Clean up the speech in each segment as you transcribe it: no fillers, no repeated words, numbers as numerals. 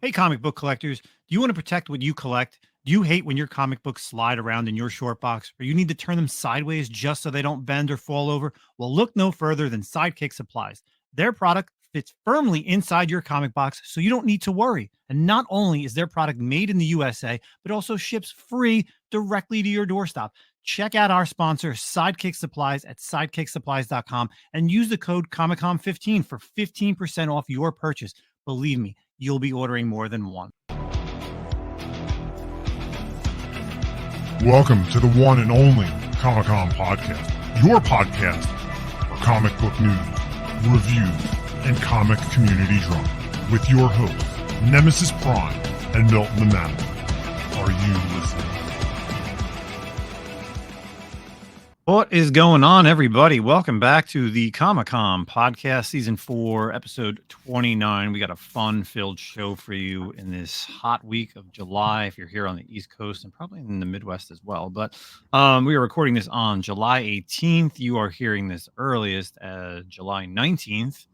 Hey, comic book collectors, do you want to protect what you collect? Do you hate when your comic books slide around in your short box, or you need to turn them sideways just so they don't bend or fall over? Well, look no further than Sidekick Supplies. Their product fits firmly inside your comic box, so you don't need to worry. And not only is their product made in the USA, but also ships free directly to your doorstep. Check out our sponsor, Sidekick Supplies, at sidekicksupplies.com and use the code ComicCom15 for 15% off your purchase. Believe me, you'll be ordering more than one. Welcome to the one and only Comic-Con Podcast, your podcast for comic book news, reviews, and comic community drama, with your hosts, Nemesis Prime and Milton the Manimal. Are you listening? What is going on, everybody? Welcome back to the Comic-Con Podcast, Season 4, Episode 29. We got a fun-filled show for you in this hot week of July, if you're here on the East Coast and probably in the Midwest as well. But we are recording this on July 18th. You are hearing this earliest July 19th.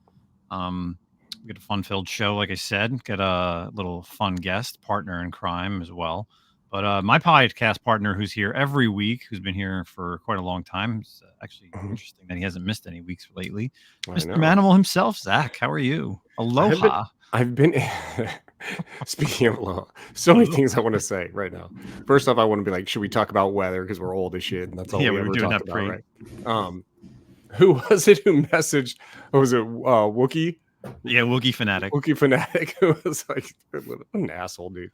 We got a fun-filled show, like I said. Got a little fun guest, partner in crime as well. But my podcast partner, who's here every week, who's been here for quite a long time, it's actually interesting that he hasn't missed any weeks lately. Mr. Manimal himself, Zach, how are you? Aloha. I've been speaking of aloha, so many things I want to say right now. First off, I want to be like, should we talk about weather because we're old as shit, and that's all we were ever doing talked that about, right? Who was it who messaged? Oh, was it Wookie? Yeah, Wookie Fanatic. Wookie Fanatic, who was like, what an asshole, dude.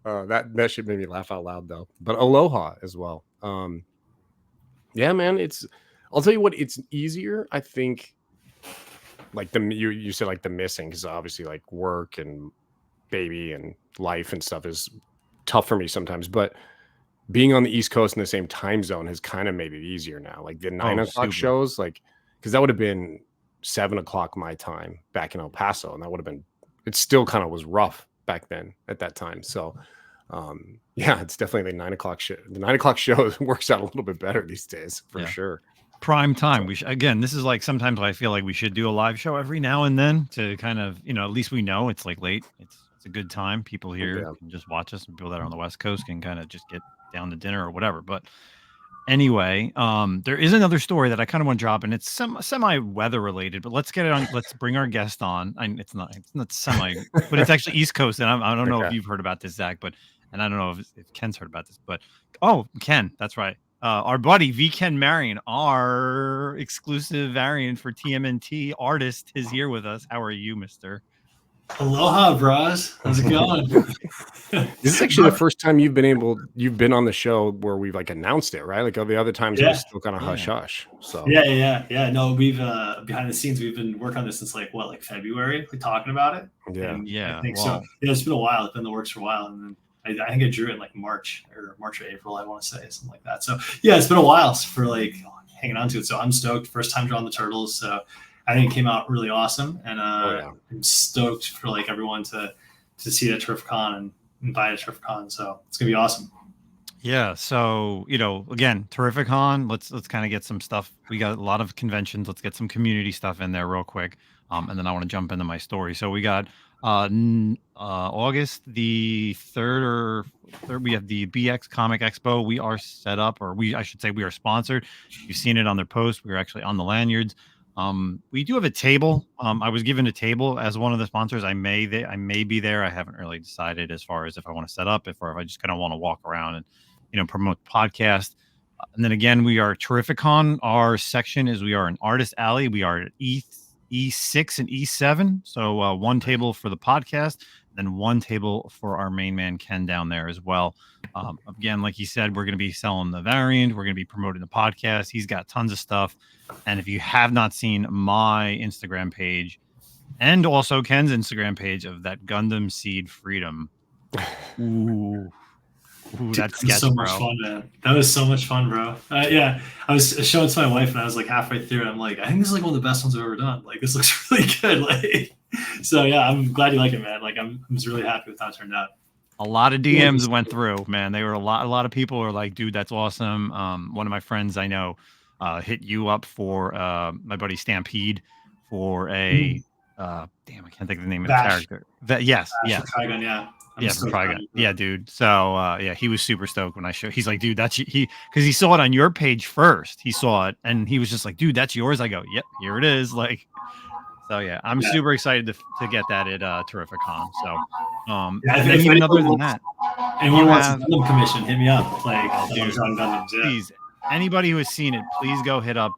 That shit made me laugh out loud though. But aloha as well. Yeah, man, I'll tell you what, it's easier, I think, like you said, like the missing, because obviously like work and baby and life and stuff is tough for me sometimes, but being on the East Coast in the same time zone has kind of made it easier now. Like the 9 o'clock shows, like, because that would have been 7 o'clock my time back in El Paso, and that would have been, it still kind of was rough back then at that time. So yeah, it's definitely the 9 o'clock show. The 9 o'clock show works out a little bit better these days for sure. Prime time. So, again, this is like, sometimes I feel like we should do a live show every now and then to kind of, at least we know it's like late. It's a good time. People here can just watch us, and people that are on the West Coast can kind of just get down to dinner or whatever. But anyway, there is another story that I kind of want to drop, and it's semi weather related, but let's get it on. Let's bring our guest on. It's not semi, but it's actually East Coast. And I don't know if you've heard about this, Zach, and I don't know if Ken's heard about this, but Ken, that's right. Our buddy VKen Marion, our exclusive variant for TMNT artist, is here with us. How are you, mister? Aloha, bros. How's it going? This is actually the first time you've been on the show where we've like announced it, right? Like all the other times it was still kind of hush hush. So yeah. No, we've behind the scenes we've been working on this since like February, like talking about it. I think so. Yeah, it's been a while. It's been in the works for a while, and then I think I drew it in like March or April, I want to say, something like that. So yeah, it's been a while for like hanging on to it. So I'm stoked. First time drawing the turtles. So I think it came out really awesome, and I'm stoked for like everyone to see it at TurfCon and invite at TurfCon. So it's gonna be awesome. Yeah. So again, TerrificCon. Let's kind of get some stuff. We got a lot of conventions. Let's get some community stuff in there real quick, and then I want to jump into my story. So we got August the 3rd. We have the BX Comic Expo. We are set up, I should say we are sponsored. You've seen it on their post. We're actually on the lanyards. We do have a table. I was given a table as one of the sponsors. I may be there. I haven't really decided as far as if I want to set up, or if I just kind of want to walk around and promote the podcast. And then again, we are TerrificCon. Our section is we are an artist alley. We are at E6 and E7. So one table for the podcast, then one table for our main man Ken down there as well. Again, like he said, we're going to be selling the variant. We're going to be promoting the podcast. He's got tons of stuff. And if you have not seen my Instagram page and also Ken's Instagram page of that Gundam Seed Freedom. Ooh, that's so much fun, man. That was so much fun, bro. I was showing it to my wife, and I was like halfway through, and I'm like, I think this is like one of the best ones I've ever done. Like, this looks really good. Like, so yeah, I'm glad you like it, man. Like, I'm just really happy with how it turned out. A lot of DMs went through, man. They were a lot of people were like, dude, that's awesome. One of my friends I know hit you up for my buddy Stampede for a damn, I can't think of the name of Vash. the character. Yes. From Trigon, yeah. From Trigon. Yeah, dude. So yeah, he was super stoked when I showed. He's like, dude, that's he, because he saw it on your page first. He saw it and he was just like, dude, that's yours. I go, yep, here it is. Like, so yeah, I'm super excited to get that at Terrificon. So and then even other than that, anyone wants a Gundam commission, hit me up. Like, dude, Gundams, please, anybody who has seen it, please go hit up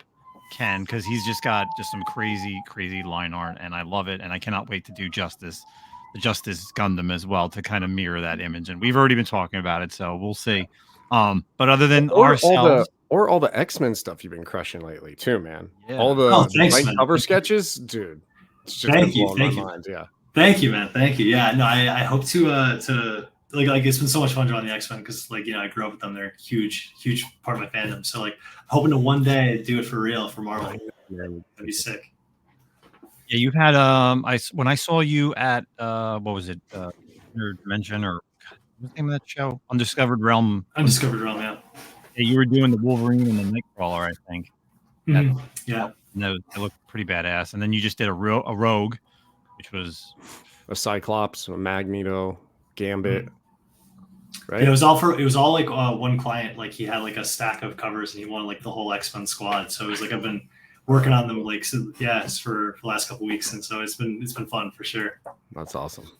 Ken, because he's just got some crazy line art, and I love it, and I cannot wait to do the Justice Gundam as well to kind of mirror that image. And we've already been talking about it, so we'll see. But other than ourselves, all the X-Men stuff you've been crushing lately too, man. Yeah. All the cover sketches, dude. It's just thank you. mind. Yeah. Thank you, man. Thank you. Yeah, no, I hope to like it's been so much fun drawing the X-Men because like I grew up with them. They're a huge part of my fandom. So like hoping to one day do it for real for Marvel. That'd be sick. Yeah, you've had when I saw you at what was it, Dimension, or what's the name of that show? Undiscovered Realm. Yeah. Yeah, you were doing the Wolverine and the Nightcrawler, I think. Mm-hmm. Yeah. No, it looked pretty badass. And then you just did a Rogue, which was a Cyclops, a Magneto, Gambit. Mm-hmm. Right. Yeah, it was all like one client. Like he had like a stack of covers, and he wanted like the whole X-Men squad. So it was like I've been working on them like for the last couple of weeks, and so it's been fun for sure. That's awesome.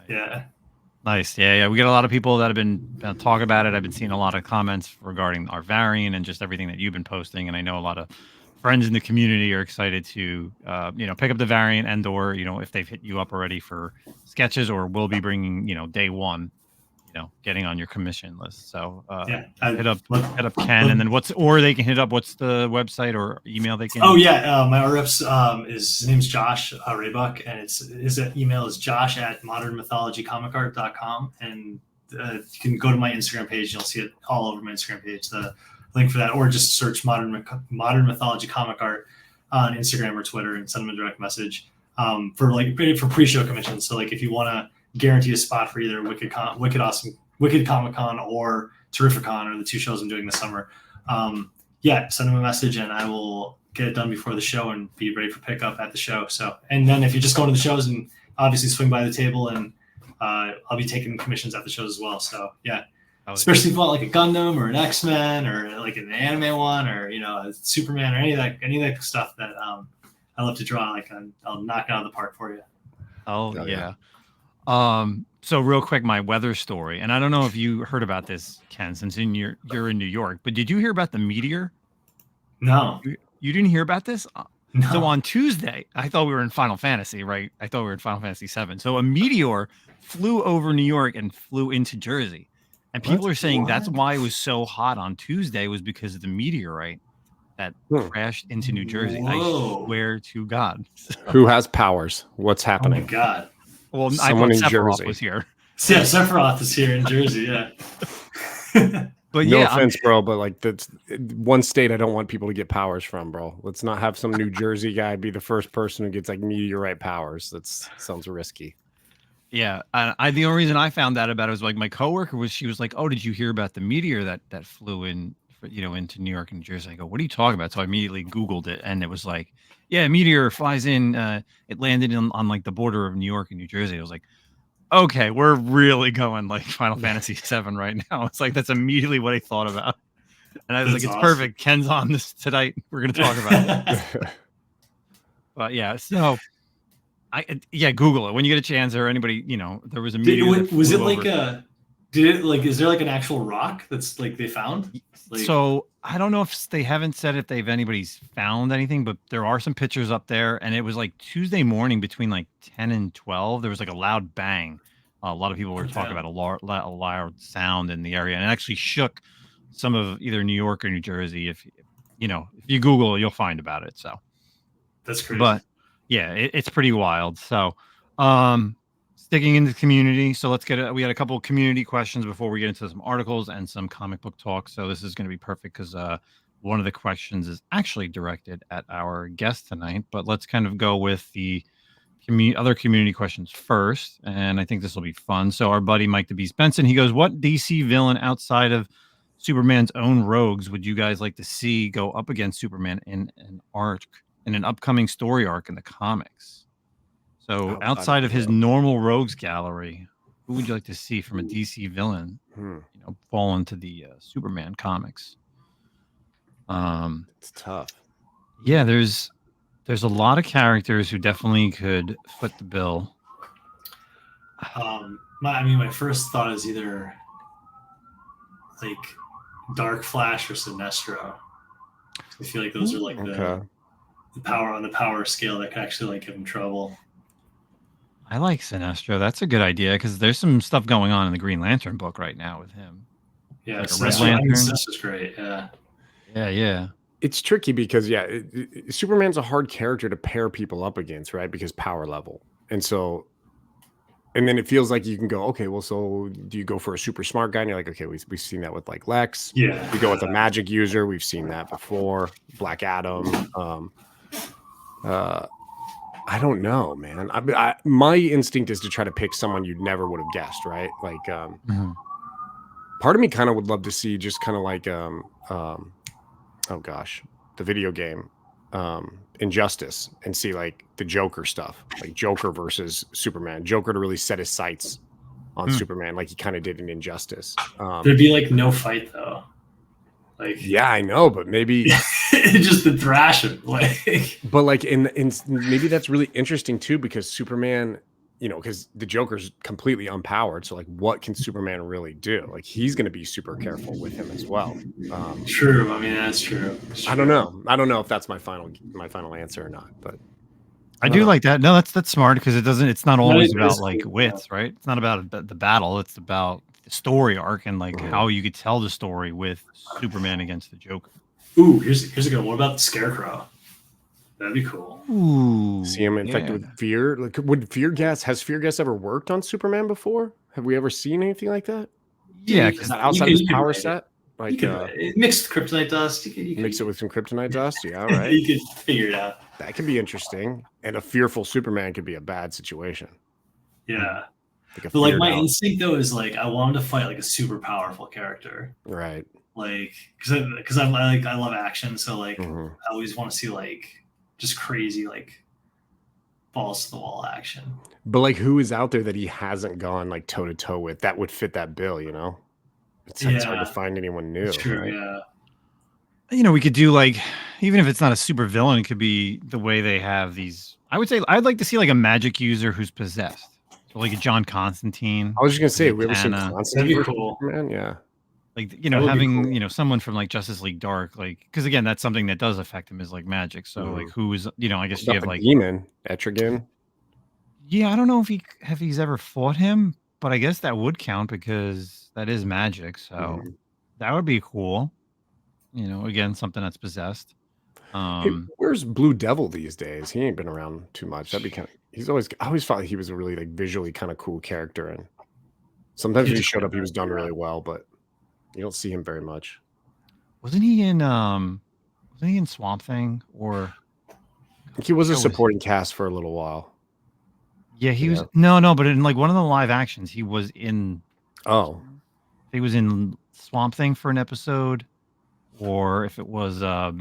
Yeah. Nice. Yeah. We got a lot of people that have been talking about it. I've been seeing a lot of comments regarding our variant and just everything that you've been posting, and I know a lot of friends in the community are excited to pick up the variant, and or if they've hit you up already for sketches, or will be bringing day one, getting on your commission list. So hit up Ken, and then they can hit up what's the website or email they can. Oh yeah, my RF's his name's Josh Raybuck, and his email is josh@modernmythologycomicart.com, and you can go to my Instagram page, and you'll see it all over my Instagram page, the link for that, or just search Modern Mythology Comic Art on Instagram or Twitter and send them a direct message for pre-show commissions. So like if you want to guarantee a spot for either Wicked Comic Con or Terrificon, or the two shows I'm doing this summer, send them a message and I will get it done before the show and be ready for pickup at the show. So, and then if you're just going to the shows, and obviously swing by the table, and I'll be taking commissions at the shows as well. So yeah, especially if you want like a Gundam or an X-Men or like an anime one, or a Superman, or any of that stuff that I love to draw. Like I'll knock it out of the park for you. Oh yeah. So real quick, my weather story, and I don't know if you heard about this, Ken, since you're in New York, but did you hear about the meteor? No. You didn't hear about this? No. So on Tuesday, I thought we were in Final Fantasy, right? I thought we were in Final Fantasy 7. So a meteor flew over New York and flew into Jersey. And people are saying that's why it was so hot on Tuesday, was because of the meteorite that crashed into New Jersey. Whoa. I swear to God. Who has powers? What's happening? Oh my God. Well, someone in Sephiroth Jersey was here. Yeah, Sephiroth is here in Jersey. Yeah. But no offense, bro, but like that's one state I don't want people to get powers from, bro. Let's not have some New Jersey guy be the first person who gets like meteorite powers. That sounds risky. Yeah, the only reason I found out about it was like my coworker she was like, "Oh, did you hear about the meteor that flew in, into New York and New Jersey?" I go, "What are you talking about?" So I immediately Googled it, and it was like, "Yeah, a meteor flies in. It landed on like the border of New York and New Jersey." I was like, "Okay, we're really going like Final Fantasy 7 right now." It's like that's immediately what I thought about, and I was like, "It's awesome. Perfect. Ken's on this tonight. We're gonna talk about it." But yeah, so. Google it when you get a chance, or anybody, there was a meteor. Was it like is there like an actual rock that's like they found? So I don't know if they haven't said if anybody's found anything, but there are some pictures up there, and it was like Tuesday morning between like 10 and 12. There was like a loud bang. A lot of people were talking about a loud sound in the area, and it actually shook some of either New York or New Jersey. If you Google it, you'll find about it. So that's crazy. But yeah, it's pretty wild. So, sticking in the community. So we had a couple of community questions before we get into some articles and some comic book talk. So this is going to be perfect because one of the questions is actually directed at our guest tonight. But let's kind of go with the other community questions first. And I think this will be fun. So our buddy Mike the Beast Benson, he goes, "What DC villain outside of Superman's own rogues would you guys like to see go up against Superman in an upcoming story arc in the comics?" So outside of his normal rogues gallery, who would you like to see from a DC villain, fall into the Superman comics? It's tough. Yeah, there's a lot of characters who definitely could foot the bill. My first thought is either like Dark Flash or Sinestro. I feel like those are like the power on the power scale that could actually like give him trouble. I like Sinestro. That's a good idea because there's some stuff going on in the Green Lantern book right now with him. Yeah, like Sinestro's great. Yeah. It's tricky because Superman's a hard character to pair people up against, right? Because power level, and then it feels like you can go, okay, well, so do you go for a super smart guy? And you're like, okay, we've seen that with like Lex. Yeah, we go with a magic user. We've seen that before. Black Adam. I don't know, man. My instinct is to try to pick someone you never would have guessed, right? Like, part of me kind of would love to see just kind of like, oh gosh, the video game, Injustice, and see like the Joker stuff, like Joker versus Superman. Joker to really set his sights on Superman, like he kind of did in Injustice. There'd be like no fight though. Like, yeah, I know, but maybe just the thrash him, like. But like in maybe that's really interesting too, because Superman, because the Joker's completely unpowered. So like, what can Superman really do? Like, he's going to be super careful with him as well. True. I mean, that's true. I don't know. I don't know if that's my final answer or not, but I do like that. No, that's smart because it's not always about like wits, right? It's not about the battle. It's about the story arc and like how you could tell the story with Superman against the Joker. Ooh, here's a good one. What about the Scarecrow? That'd be cool. Ooh, see him infected with fear. Like, has fear gas ever worked on Superman before? Have we ever seen anything like that? Yeah, because outside of his power set, like mixed with kryptonite dust. You mix it with some kryptonite dust. Yeah, right. You could figure it out. That could be interesting. And a fearful Superman could be a bad situation. Yeah. But like my instinct though is like I want him to fight like a super powerful character. Right. Like because I love action, so like I always want to see like just crazy like balls to the wall action. But like, who is out there that he hasn't gone like toe to toe with that would fit that bill? It's hard to find anyone new. That's true, right? Yeah. We could do like, even if it's not a super villain, it could be the way they have these. I would say I'd like to see like a magic user who's possessed, so like a John Constantine. I was just gonna say, we ever seen Constantine? That'd be cool. Man, yeah. Like, having cool. Someone from like Justice League Dark, like, because again, that's something that does affect him is like magic. So like, who is I guess you have like demon Etrigan. Yeah, I don't know if he's ever fought him, but I guess that would count because that is magic. So that would be cool. Again, something that's possessed. Hey, where's Blue Devil these days? He ain't been around too much. That'd be kind of. I always thought he was a really like visually kind of cool character, and sometimes when he showed up, he was done really well, but you don't see him very much. Wasn't he in Swamp Thing or? He was a supporting cast for a little while. Yeah, he was no, but in like one of the live actions, he was in. Oh, he was in Swamp Thing for an episode, or if it was, I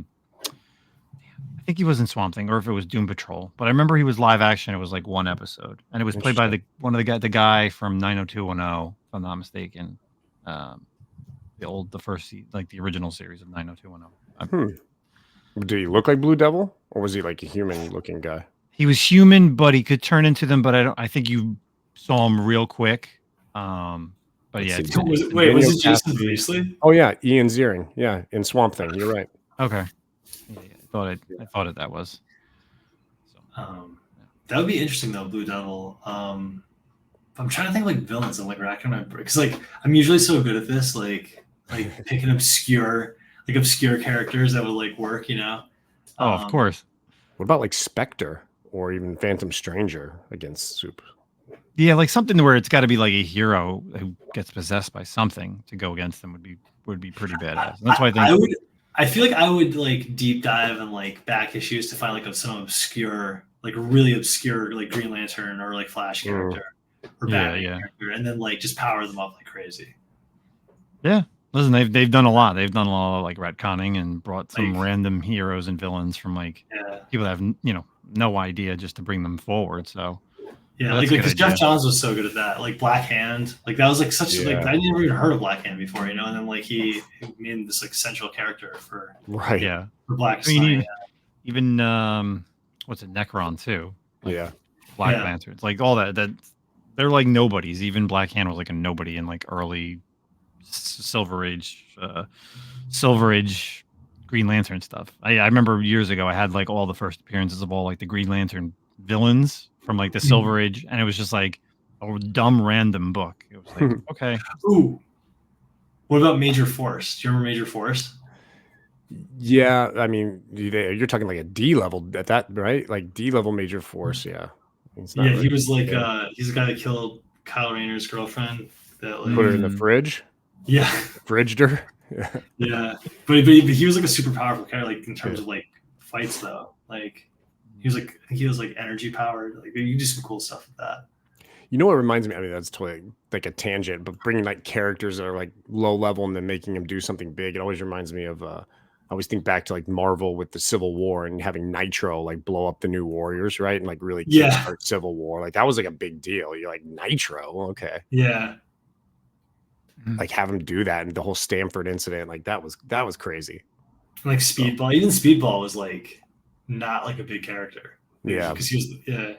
think he was in Swamp Thing, or if it was Doom Patrol. But I remember he was live action. It was like one episode, and it was played by the guy from 90210, if I'm not mistaken. The first like the original series of 90210. Did he look like Blue Devil, or was he like a human-looking guy? He was human, but he could turn into them. But I think you saw him real quick. But yeah. Was it Jason Priestley? Oh yeah, Ian Ziering. Yeah, in Swamp Thing. You're right. Okay. Yeah, I thought that was. So. That would be interesting though, Blue Devil. I'm trying to think like villains. I'm like racking my brain because like I'm usually so good at this, like picking obscure characters that would like work. Oh, of course. What about like Spectre or even Phantom Stranger against Soup? Yeah, like something where it's got to be like a hero who gets possessed by something to go against them would be pretty badass. That's why I feel like I would like deep dive and like back issues to find like some obscure, like really obscure, like Green Lantern or like Flash character or Batman character, and then like just power them up like crazy. Yeah, listen, they've done a lot. They've done a lot of like retconning and brought some random heroes and villains from like people that have no idea just to bring them forward. So Yeah, like because Jeff Johns was so good at that. Like Black Hand, like that was like such like I never even heard of Black Hand before, you know. And then like he made this like central character for for Black. Even what's it, Necron too? Like, Black Lanterns, like all that they're like nobodies. Even Black Hand was like a nobody in like early Silver Age Green Lantern stuff. I remember years ago I had like all the first appearances of all like the Green Lantern villains from like the Silver Age, and it was just like a dumb random book. It was like okay. Ooh, what about Major Force? Do you remember Major Force? Yeah, I mean, you're talking like a D level at that, right? Like D level Major Force, yeah. He was like he's the guy that killed Kyle Rayner's girlfriend. That like, put her in the fridge. Yeah, fridged her. Yeah, but he was like a super powerful character, like in terms of like fights though. Like he was like energy powered. Like you do some cool stuff with that. You know what reminds me? I mean, that's totally like a tangent, but bringing like characters that are like low level and then making them do something big. It always reminds me of. I always think back to like Marvel with the Civil War and having Nitro like blow up the New Warriors, right? And like really kickstart Civil War. Like that was like a big deal. You're like Nitro, okay? Yeah. Like have him do that, and the whole Stanford incident, like that was crazy. Like Speedball, even Speedball was like not like a big character. Yeah, because he was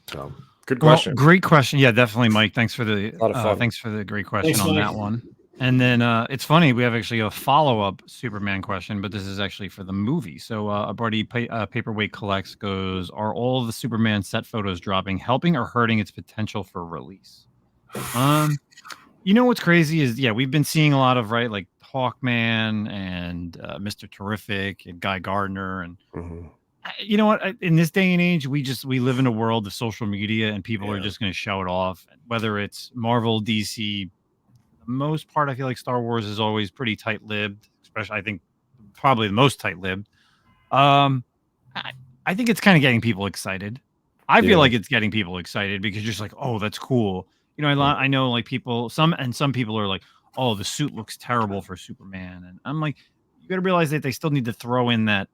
So good question. Well, great question. Yeah, definitely, Mike. Thanks for the thanks for the great question on that one. And then it's funny, we have actually a follow-up Superman question, but this is actually for the movie. So a buddy Paperweight Collects goes, are all the Superman set photos dropping helping or hurting its potential for release? You know what's crazy is we've been seeing a lot of like Hawkman and Mr. Terrific and Guy Gardner and you know what, in this day and age we live in a world of social media and people are just going to show it off, whether it's Marvel, DC. For the most part I feel like Star Wars is always pretty tight-lipped, especially I think probably the most tight-lipped. I think it's kind of getting people excited. I feel like it's getting people excited because you're just like, oh, that's cool. You know, I know like people, some people are like, oh, the suit looks terrible for Superman. And I'm like, you got to realize that they still need to throw in that,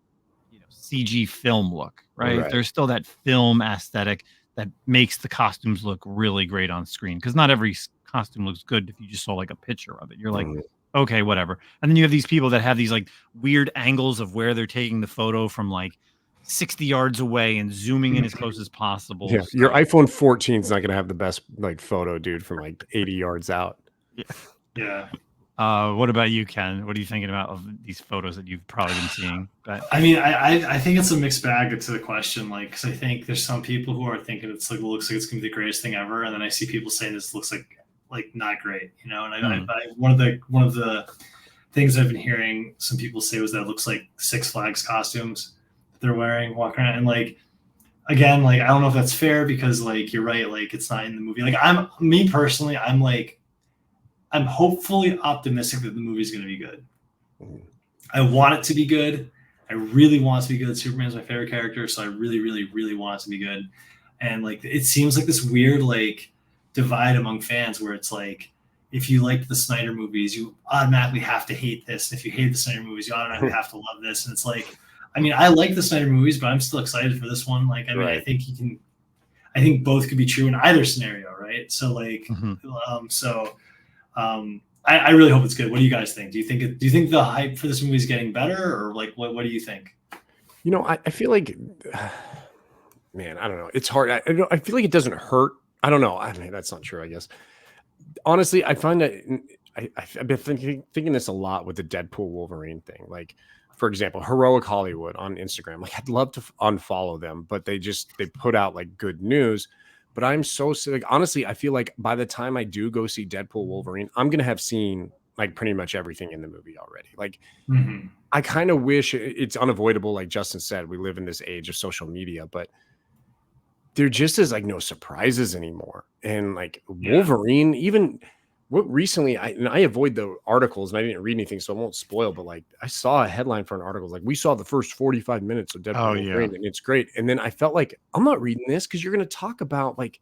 CG film look, right? There's still that film aesthetic that makes the costumes look really great on screen. Because not every costume looks good if you just saw like a picture of it. You're like, okay, whatever. And then you have these people that have these like weird angles of where they're taking the photo from like 60 yards away and zooming in as close as possible. Yeah, so your iPhone 14 is not going to have the best like photo, dude, from like 80 yards out. Yeah. What about you, Ken? What are you thinking about of these photos that you've probably been seeing? I mean, I think it's a mixed bag to the question, like, because I think there's some people who are thinking it's like looks like it's gonna be the greatest thing ever, and then I see people saying this looks like not great, you know. And one of the things I've been hearing some people say was that it looks like Six Flags costumes that they're wearing, walking around, and like. Again, like I don't know if that's fair because like you're right, like it's not in the movie. Like I'm hopefully optimistic that the movie's going to be good. I want it to be good. I really want it to be good. Superman's my favorite character, so I really, really, really want it to be good. And like it seems like this weird like divide among fans where it's like if you liked the Snyder movies, you automatically have to hate this. And if you hate the Snyder movies, you automatically have to love this. And it's like, I mean, I like the Snyder movies, but I'm still excited for this one. Like, I mean, I think both could be true in either scenario, right? So like, I really hope it's good. What do you guys think? Do you think the hype for this movie is getting better, or like what do you think? You know, I feel like, man, I don't know. It's hard. I feel like it doesn't hurt. I don't know. I mean, that's not true, I guess. Honestly, I find that I've been thinking this a lot with the Deadpool Wolverine thing. Like, for example, Heroic Hollywood on Instagram. Like, I'd love to unfollow them, but they put out like good news. But I'm so sick. Honestly, I feel like by the time I do go see Deadpool Wolverine, I'm going to have seen like pretty much everything in the movie already. Like, I kind of wish it's unavoidable. Like Justin said, we live in this age of social media, but there just is like no surprises anymore. And like Wolverine, even what recently, I avoid the articles and I didn't read anything, so I won't spoil, but like I saw a headline for an article, like we saw the first 45 minutes of Deadpool Wolverine and it's great. And then I felt like I'm not reading this because you're going to talk about like,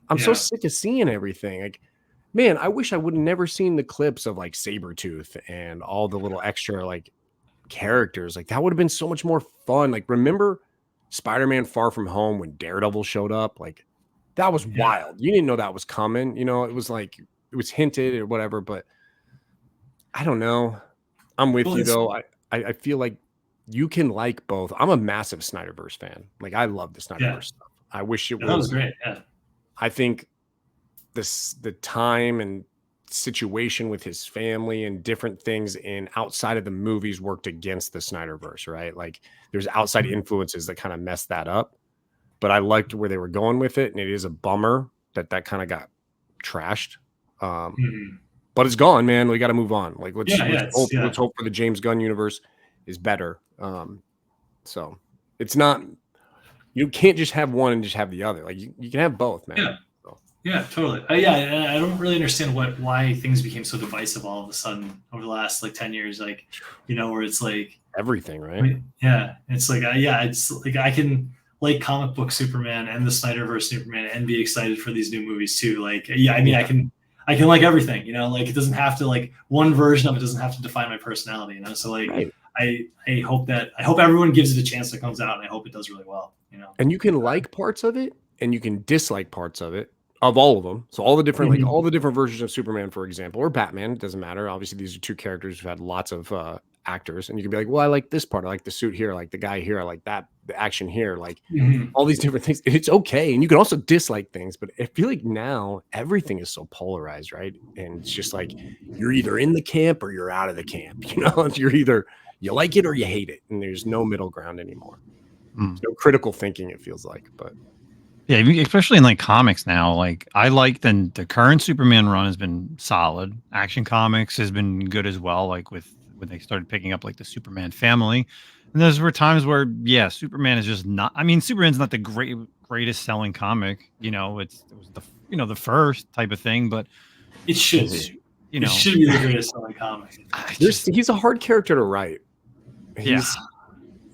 I'm so sick of seeing everything. Like, man, I wish I would have never seen the clips of like Sabretooth and all the little extra like characters. Like that would have been so much more fun. Like, remember Spider-Man Far From Home when Daredevil showed up, like that was wild. You didn't know that was coming. You know, it was like it was hinted or whatever, but I don't know. I'm with you though. I feel like you can like both. I'm a massive Snyderverse fan. Like I love the Snyderverse stuff. I wish it was. That was great. Yeah. I think the time and situation with his family and different things in outside of the movies worked against the Snyderverse, right? Like there's outside influences that kind of messed that up. But I liked where they were going with it, and it is a bummer that kind of got trashed. But it's gone, man. We got to move on. Like let's hope for the James Gunn universe is better. So it's not, you can't just have one and just have the other. Like you can have both, man. Yeah. Yeah, totally. I don't really understand why things became so divisive all of a sudden over the last like 10 years. Like, you know, where it's like everything, right? Yeah, it's like it's like I can like comic book Superman and the Snyderverse Superman and be excited for these new movies too. Like, I can like everything. You know, like it doesn't have to like one version of it doesn't have to define my personality. You know, so like I hope everyone gives it a chance that comes out, and I hope it does really well. You know, and you can like parts of it and you can dislike parts of it. Of all of them. So all the different, like all the different versions of Superman, for example, or Batman, it doesn't matter. Obviously, these are two characters who've had lots of actors, and you can be like, well, I like this part. I like the suit here. I like the guy here. I like that, the action here, like all these different things. It's okay. And you can also dislike things, but I feel like now everything is so polarized, right? And it's just like, you're either in the camp or you're out of the camp, you know, you're either, you like it or you hate it. And there's no middle ground anymore. There's no critical thinking, it feels like, but. Yeah, especially in like comics now. Like I like the current Superman run has been solid. Action Comics has been good as well. Like when they started picking up like the Superman family, and those were times where Superman is just not. I mean, Superman's not the greatest selling comic. You know, it was the first type of thing, but it should be. You know, it should be the greatest selling comic. He's a hard character to write.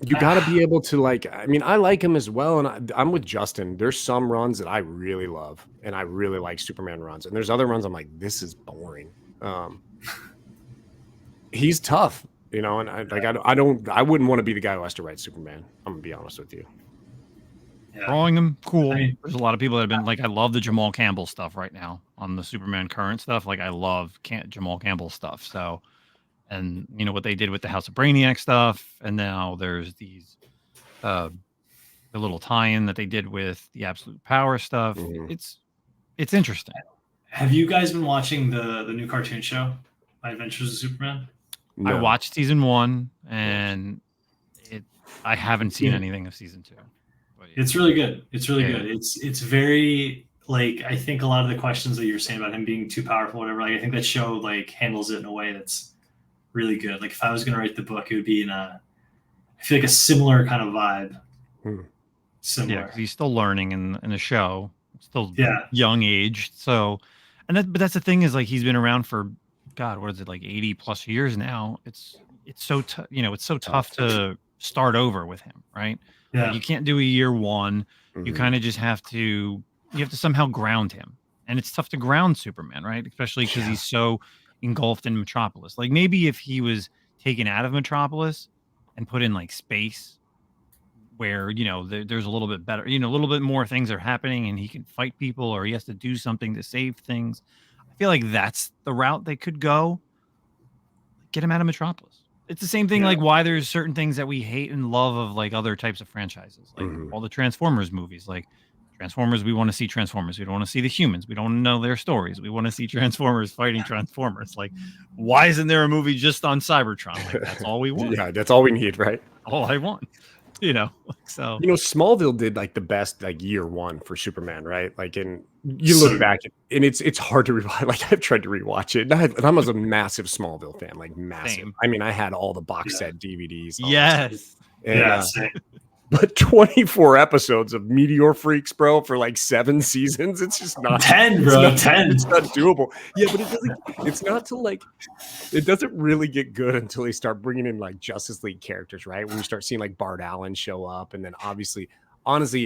You got to be able to like, I mean, I like him as well. And I'm with Justin. There's some runs that I really love and I really like Superman runs. And there's other runs I'm like, this is boring. He's tough, you know, and I wouldn't want to be the guy who has to write Superman. I'm gonna be honest with you. Drawing him, cool. There's a lot of people that have been like, I love the Jamal Campbell stuff right now on the Superman current stuff. Like I love Jamal Campbell stuff. So, and you know what they did with the House of Brainiac stuff, and now there's these the little tie-in that they did with the Absolute Power stuff. It's interesting. Have you guys been watching the new cartoon show, My Adventures of Superman? No. I watched season 1, and I haven't seen anything of season 2. But it's really good. It's really good. It's very like, I think a lot of the questions that you're saying about him being too powerful, whatever. Like I think that show like handles it in a way that's really good. Like if I was going to write the book, it would be I feel like a similar kind of vibe. Similar. Yeah, because he's still learning in the show, still young age. So, but that's the thing is like he's been around for God, what is it, like 80 plus years now? It's so it's so tough to start over with him, right? Yeah, like you can't do a year one. You kind of just have to somehow ground him, and it's tough to ground Superman, right? Especially because he's so engulfed in Metropolis. Like maybe if he was taken out of Metropolis and put in like space where there's a little bit better, a little bit more things are happening and he can fight people or he has to do something to save things. I feel like that's the route they could go. Get him out of Metropolis. It's the same thing like why there's certain things that we hate and love of like other types of franchises, like all the Transformers movies. Like Transformers, we want to see Transformers. We don't want to see the humans. We don't want to know their stories. We want to see Transformers fighting Transformers. Like, why isn't there a movie just on Cybertron? Like, that's all we want. Yeah, that's all we need, right? All I want. So Smallville did like the best like year one for Superman, right? Like, and you look back and it's hard to rewatch. Like I've tried to rewatch it, and I was a massive Smallville fan, like massive. Same. I mean, I had all the box set DVDs. Yes. And, but 24 episodes of Meteor Freaks, bro, for like 7 seasons. It's just not 10, bro. 10. It's not doable. Yeah, but it's not till like, it doesn't really get good until they start bringing in like Justice League characters, right? When you start seeing like Bart Allen show up. And then honestly,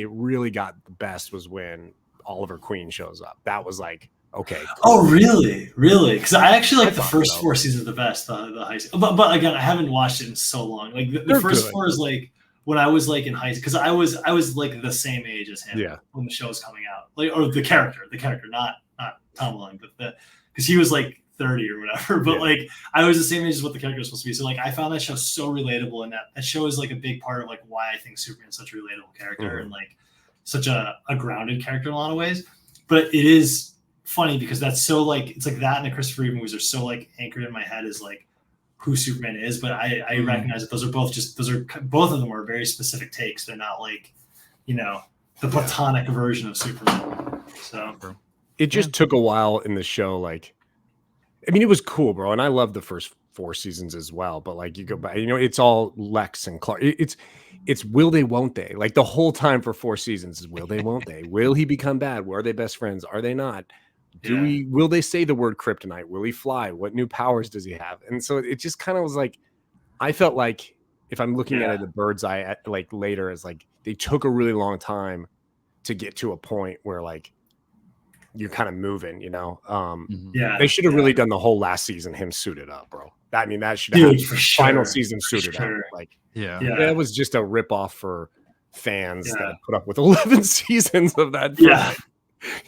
it really got the best was when Oliver Queen shows up. That was like, okay. Cool. Oh, really? Really? Because I actually like the first 4 seasons the best, the high school. But again, I haven't watched it in so long. Like the first good. 4 is like when I was like in high school, because I was like the same age as him when the show was coming out, like, or the character, not Tom Welling, but because he was like 30 or whatever, but like I was the same age as what the character was supposed to be. So like I found that show so relatable, and that show is like a big part of like why I think Superman's such a relatable character and like such a grounded character in a lot of ways. But it is funny because that's so like, it's like that and the Christopher Reeve movies are so like anchored in my head as like who Superman is, but I recognize that both of them are very specific takes. They're not like, you know, the platonic version of Superman. So it just took a while in the show. Like, I mean, it was cool, bro. And I love the first 4 seasons as well. But like you go back, you know, it's all Lex and Clark. It's will they, won't they? Like the whole time for 4 seasons is will they, won't they? Will he become bad? Are they best friends? Are they not? Will they say the word kryptonite? Will he fly? What new powers does he have? And so it just kind of was like, I felt like if I'm looking at it, the bird's eye like later, is like they took a really long time to get to a point where like you're kind of moving, you know? They should have really done the whole last season him suited up, bro. I mean, that should have final season suited up. Like, that was just a ripoff for fans that put up with 11 seasons of that.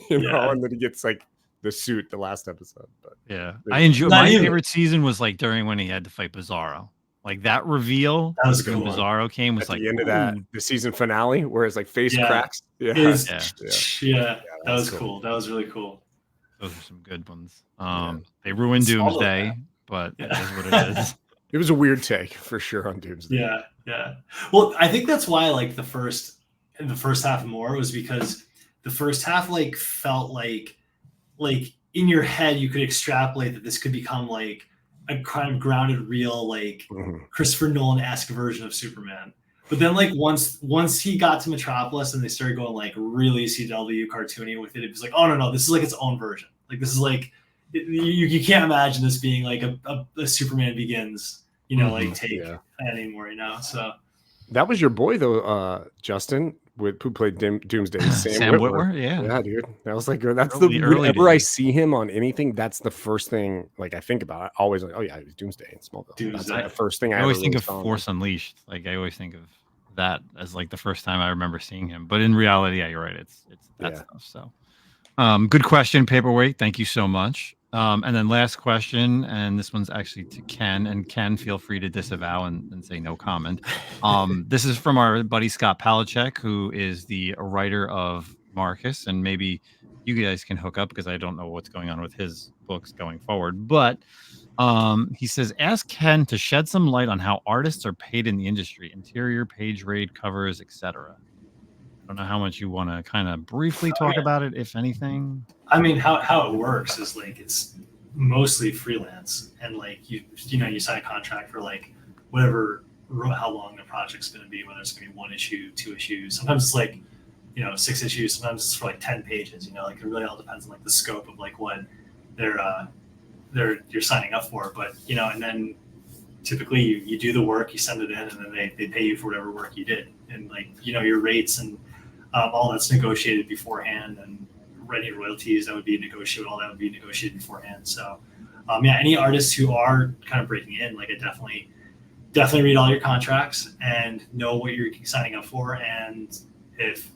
You know, and then he gets like the suit the last episode. But I enjoy my favorite season was like during when he had to fight Bizarro. Like that reveal that was when Bizarro came was at like the end of that the season finale where his like face cracks. That was cool. That was really cool. Those are some good ones. They ruined Doomsday, but it is what it is. It was a weird take for sure on Doomsday. Yeah. Well, I think that's why like the first half more was because the first half like felt like in your head you could extrapolate that this could become like a kind of grounded, real, like Christopher Nolan-esque version of Superman. But then like once he got to Metropolis and they started going like really CW cartoony with it, it was like, oh no, this is like its own version. Like this is like you can't imagine this being like a Superman Begins, you know, like take anymore, you know. So that was your boy though, Justin, who played Doomsday, Sam Witwer. Yeah, dude. That was like that's whenever I see him on anything, that's the first thing like I think about. I always like, oh yeah, it was Doomsday in Smallville. That's like the first thing I always think of Force Unleashed. Like I always think of that as like the first time I remember seeing him. But in reality, yeah, you're right. It's that stuff. So good question, Paperweight. Thank you so much. And then last question, and this one's actually to Ken. And Ken, feel free to disavow and say no comment. This is from our buddy Scott Palachek, who is the writer of Marcus, and maybe you guys can hook up because I don't know what's going on with his books going forward. But he says, ask Ken to shed some light on how artists are paid in the industry, interior, page rate, covers, etc. I don't know how much you want to kind of briefly talk about it, if anything. I mean, how it works is like it's mostly freelance, and like you sign a contract for like whatever, how long the project's going to be, whether it's going to be 1 issue, 2 issues. Sometimes it's like 6 issues. Sometimes it's for like 10 pages. You know, like it really all depends on like the scope of like what you're signing up for. But and then typically you do the work, you send it in, and then they pay you for whatever work you did, and like your rates and all that's negotiated beforehand, and any royalties that would be negotiated, all that would be negotiated beforehand. So any artists who are kind of breaking in, like I definitely read all your contracts and know what you're signing up for, and if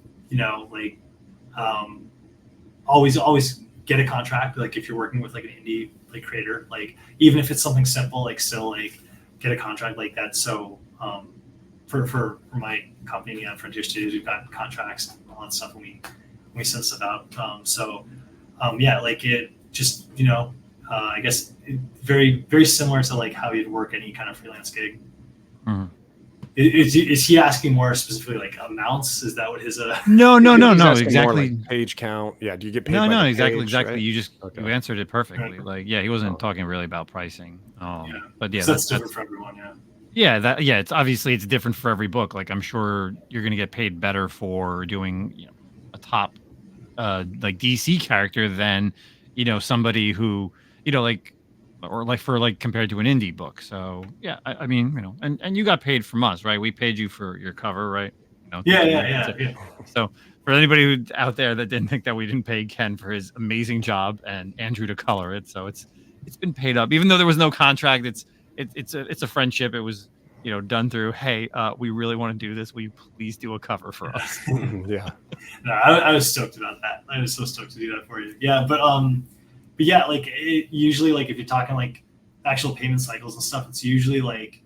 always get a contract. Like if you're working with like an indie like creator, like even if it's something simple, like still like get a contract like that. So for my company and Frontier Studios, we've got contracts and all that stuff when we send stuff out. Like it just I guess very very similar to like how you'd work any kind of freelance gig. Mm-hmm. Is he asking more specifically like amounts? Is that what his No, exactly. Like page count. Yeah, do you get paid? No, exactly. Right? You answered it perfectly. Like he wasn't talking really about pricing. But that's different for everyone. It's obviously it's different for every book. Like I'm sure you're going to get paid better for doing a top like DC character than somebody who compared to an indie book. So I mean and you got paid from us, right? We paid you for your cover, right? Yeah. So for anybody who out there that didn't think that we didn't pay Ken for his amazing job and Andrew to color it, so it's been paid up, even though there was no contract. It's a friendship. It was done through, hey, we really want to do this. Will you please do a cover for us? Yeah. No, I was stoked about that. I was so stoked to do that for you. Yeah, but yeah, like usually, like if you're talking like actual payment cycles and stuff, it's usually like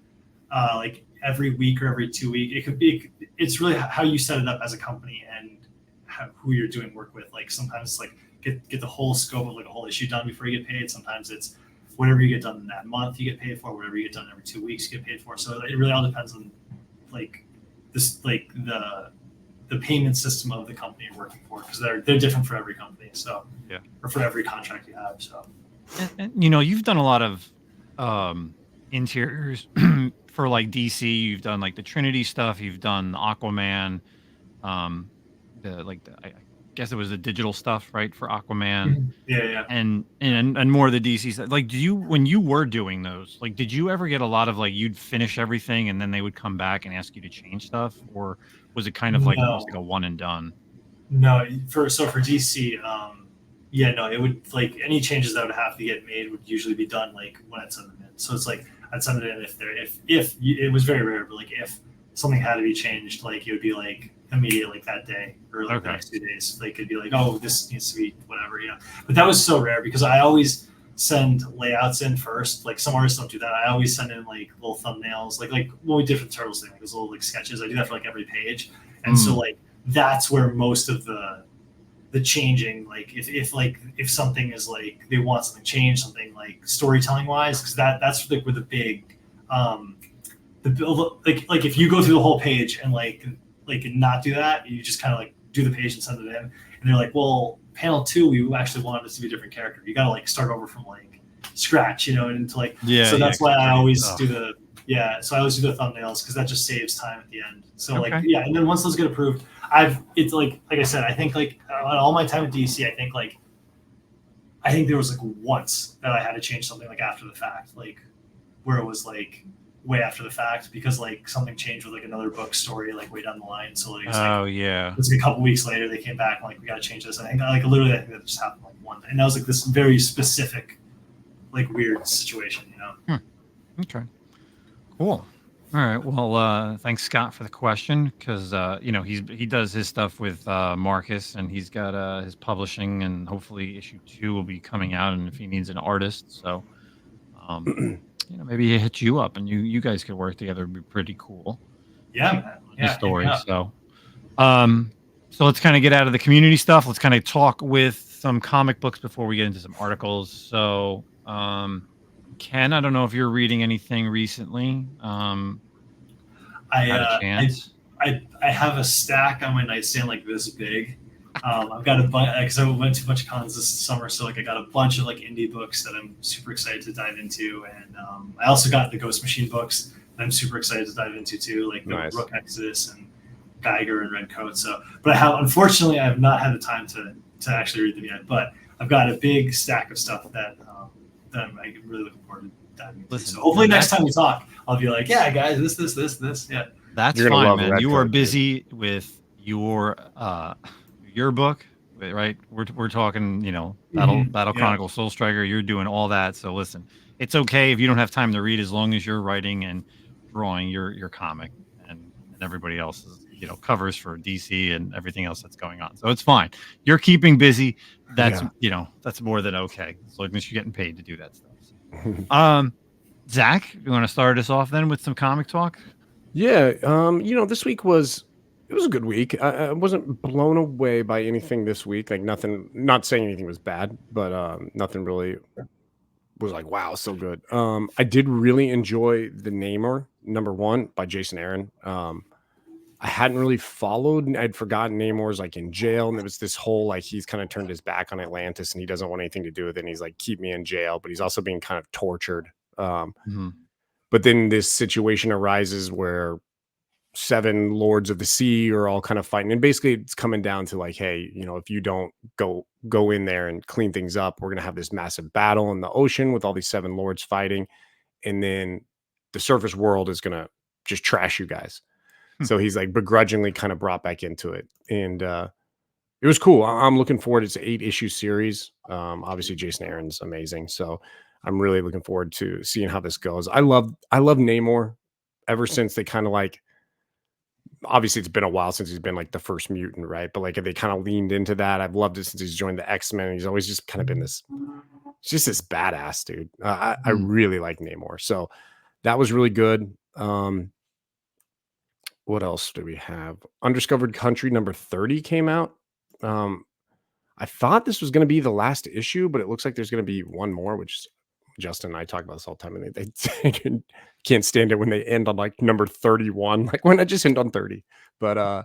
every week or every 2 weeks. It could be. It's really how you set it up as a company and who you're doing work with. Like sometimes it's like get the whole scope of like a whole issue done before you get paid. Sometimes it's whatever you get done in that month you get paid for. Whatever you get done every 2 weeks you get paid for. So it really all depends on like this like the payment system of the company you're working for, because they're different for every company. So yeah, or for every contract you have. So and you've done a lot of interiors for like DC. You've done like the Trinity stuff. You've done Aquaman. I guess it was the digital stuff, right, for Aquaman. Yeah. And more of the DC stuff. Like, when you were doing those, like, did you ever get a lot of like you'd finish everything and then they would come back and ask you to change stuff, or was it kind of like almost like a one and done? No, for DC, yeah, no, it would like any changes that would have to get made would usually be done like when I'd send them in. So it's like I'd send it in if it was very rare, but like if something had to be changed, like it would be like immediate, like that day or like the next 2 days. Like it'd be like, oh, this needs to be whatever, But that was so rare because I always send layouts in first. Like some artists don't do that. I always send in like little thumbnails, like when we did for the Turtles thing, like those little like sketches. I do that for like every page, and so like that's where most of the changing, like if something is like they want something changed, something like storytelling wise, because that's like where the big the build, like if you go through the whole page and like not do that, you just kind of like do the page and send it in, and they're like, well, panel 2 we actually wanted this to be a different character. You gotta like start over from like scratch, and into like so that's why I always do the so I always do the thumbnails, because that just saves time at the end. So like and then once those get approved, it's like I said, I think like on all my time at DC, I think there was like once that I had to change something like after the fact, like where it was like way after the fact, because like something changed with like another book story like way down the line. So like, it's like a couple weeks later they came back and like we got to change this. I think I think that just happened like one day, and that was like this very specific like weird situation, Okay, cool. All right. Well, thanks, Scott, for the question, because he does his stuff with Marcus, and he's got his publishing, and hopefully issue 2 will be coming out, and if he needs an artist, so maybe he hit you up, and you guys could work together. It'd be pretty cool. Yeah, man. The story. So let's kind of get out of the community stuff. Let's kind of talk with some comic books before we get into some articles. So, Ken, I don't know if you're reading anything recently. I have a stack on my nightstand like this big. I've got a bunch because I went to a bunch of cons this summer, so like I got a bunch of like indie books that I'm super excited to dive into, and I also got the Ghost Machine books that I'm super excited to dive into too, like the Rook Exodus and Geiger and Redcoat. So, but unfortunately I have not had the time to actually read them yet. But I've got a big stack of stuff that I'm really looking forward to diving into. So hopefully next time we talk, I'll be like, yeah, guys, this. Yeah, that's fine, man. You are busy with your book, right? We're talking, Battle Chronicles, Soul Striker. You're doing all that. So listen, it's okay if you don't have time to read, as long as you're writing and drawing your comic, and everybody else's, covers for DC and everything else that's going on. So it's fine. You're keeping busy. That's that's more than okay, as long as you're getting paid to do that stuff. Zach, you want to start us off then with some comic talk? Yeah. This week was a good week. I wasn't blown away by anything this week. Like nothing, not saying anything was bad, but nothing really was like, wow, so good. I did really enjoy the Namor #1 by Jason Aaron. I hadn't really followed. I'd forgotten Namor's like in jail, and there was this whole like he's kind of turned his back on Atlantis and he doesn't want anything to do with it. And he's like, keep me in jail, but he's also being kind of tortured. But then this situation arises where 7 lords of the sea are all kind of fighting, and basically it's coming down to like, hey, if you don't go in there and clean things up, we're gonna have this massive battle in the ocean with all these 7 lords fighting, and then the surface world is gonna just trash you guys. So he's like begrudgingly kind of brought back into it, and it was cool. I'm looking forward. It's an 8-issue series. Obviously Jason Aaron's amazing, so I'm really looking forward to seeing how this goes. I love Namor ever since they kind of like, obviously it's been a while since he's been like the first mutant, right? But like they kind of leaned into that. I've loved it since he's joined the X-Men. He's always just kind of been this, just this badass dude. I really like Namor. So that was really good. What else do we have? Undiscovered Country number 30 came out. I thought this was going to be the last issue, but it looks like there's going to be one more, which Justin and I talk about this all the time, and they can't stand it when they end on like number 31. Like, why not just end on 30? But I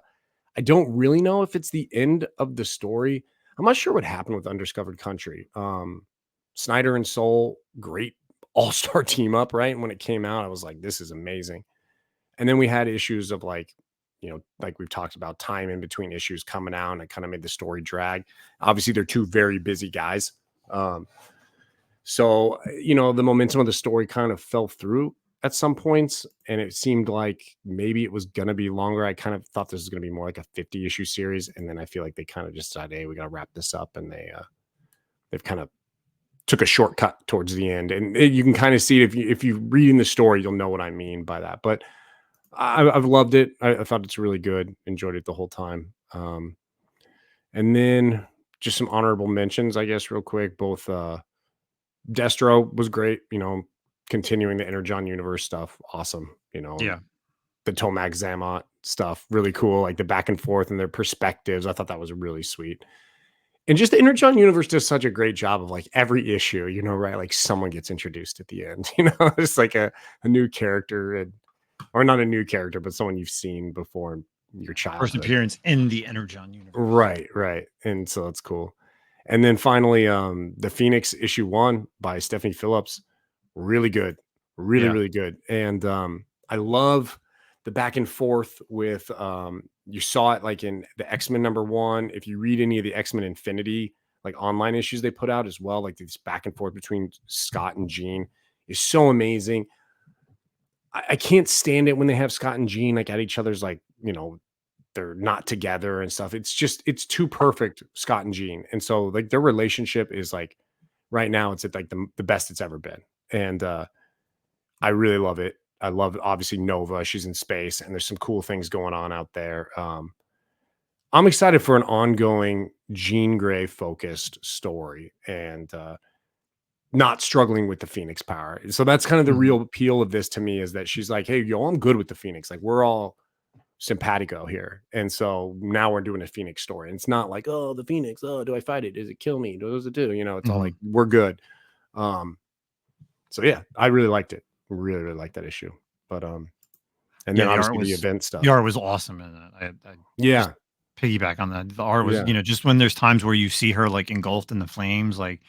don't really know if it's the end of the story. I'm not sure what happened with Undiscovered Country. Snyder and Soule, great all-star team up, right? And when it came out, I was like, this is amazing. And then we had issues of like, you know, like we've talked about, time in between issues coming out, and it kind of made the story drag. Obviously, they're two very busy guys. So, you know, the momentum of the story kind of fell through at some points, and it seemed like maybe it was going to be longer. I kind of thought this was going to be more like a 50 issue series. And then I feel like they kind of just decided, hey, we got to wrap this up. And they've kind of took a shortcut towards the end. And you can kind of see it if you read in the story, you'll know what I mean by that. But I've loved it. I thought it's really good. Enjoyed it the whole time. And then just some honorable mentions, I guess, real quick. Both Destro was great. You know, continuing the Energon universe stuff, awesome. You know, the Tomac Zamot stuff, really cool. Like the back and forth and their perspectives. I thought that was really sweet. And just the Energon universe does such a great job of like every issue, you know, right? Like someone gets introduced at the end, you know, it's like a new character, and or not a new character, but someone you've seen before in your childhood. First appearance in the Energon universe. Right. And so that's cool. And then finally, the Phoenix issue 1 by Stephanie Phillips, really good, really good. And I love the back and forth with, you saw it like in the X-Men number 1. If you read any of the X-Men Infinity, like online issues they put out as well, like this back and forth between Scott and Jean is so amazing. I can't stand it when they have Scott and Jean like at each other's, like, you know, they're not together and stuff. It's too perfect, Scott and Jean. And so like their relationship is like right now it's at like the best it's ever been. And I really love it. I love obviously Nova. She's in space and there's some cool things going on out there. I'm excited for an ongoing Jean Grey focused story and not struggling with the Phoenix power. So that's kind of the real appeal of this to me, is that she's like, hey, yo, I'm good with the Phoenix. Like we're all simpatico here. And so now we're doing a Phoenix story. And it's not like, oh, the Phoenix, oh, do I fight it? Does it kill me? What does it do? You know, it's all like, we're good. So yeah, I really liked it. Really liked that issue. But and then obviously the event stuff. The art was awesome in that. I piggyback on that. The art was, you know, just when there's times where you see her like engulfed in the flames, like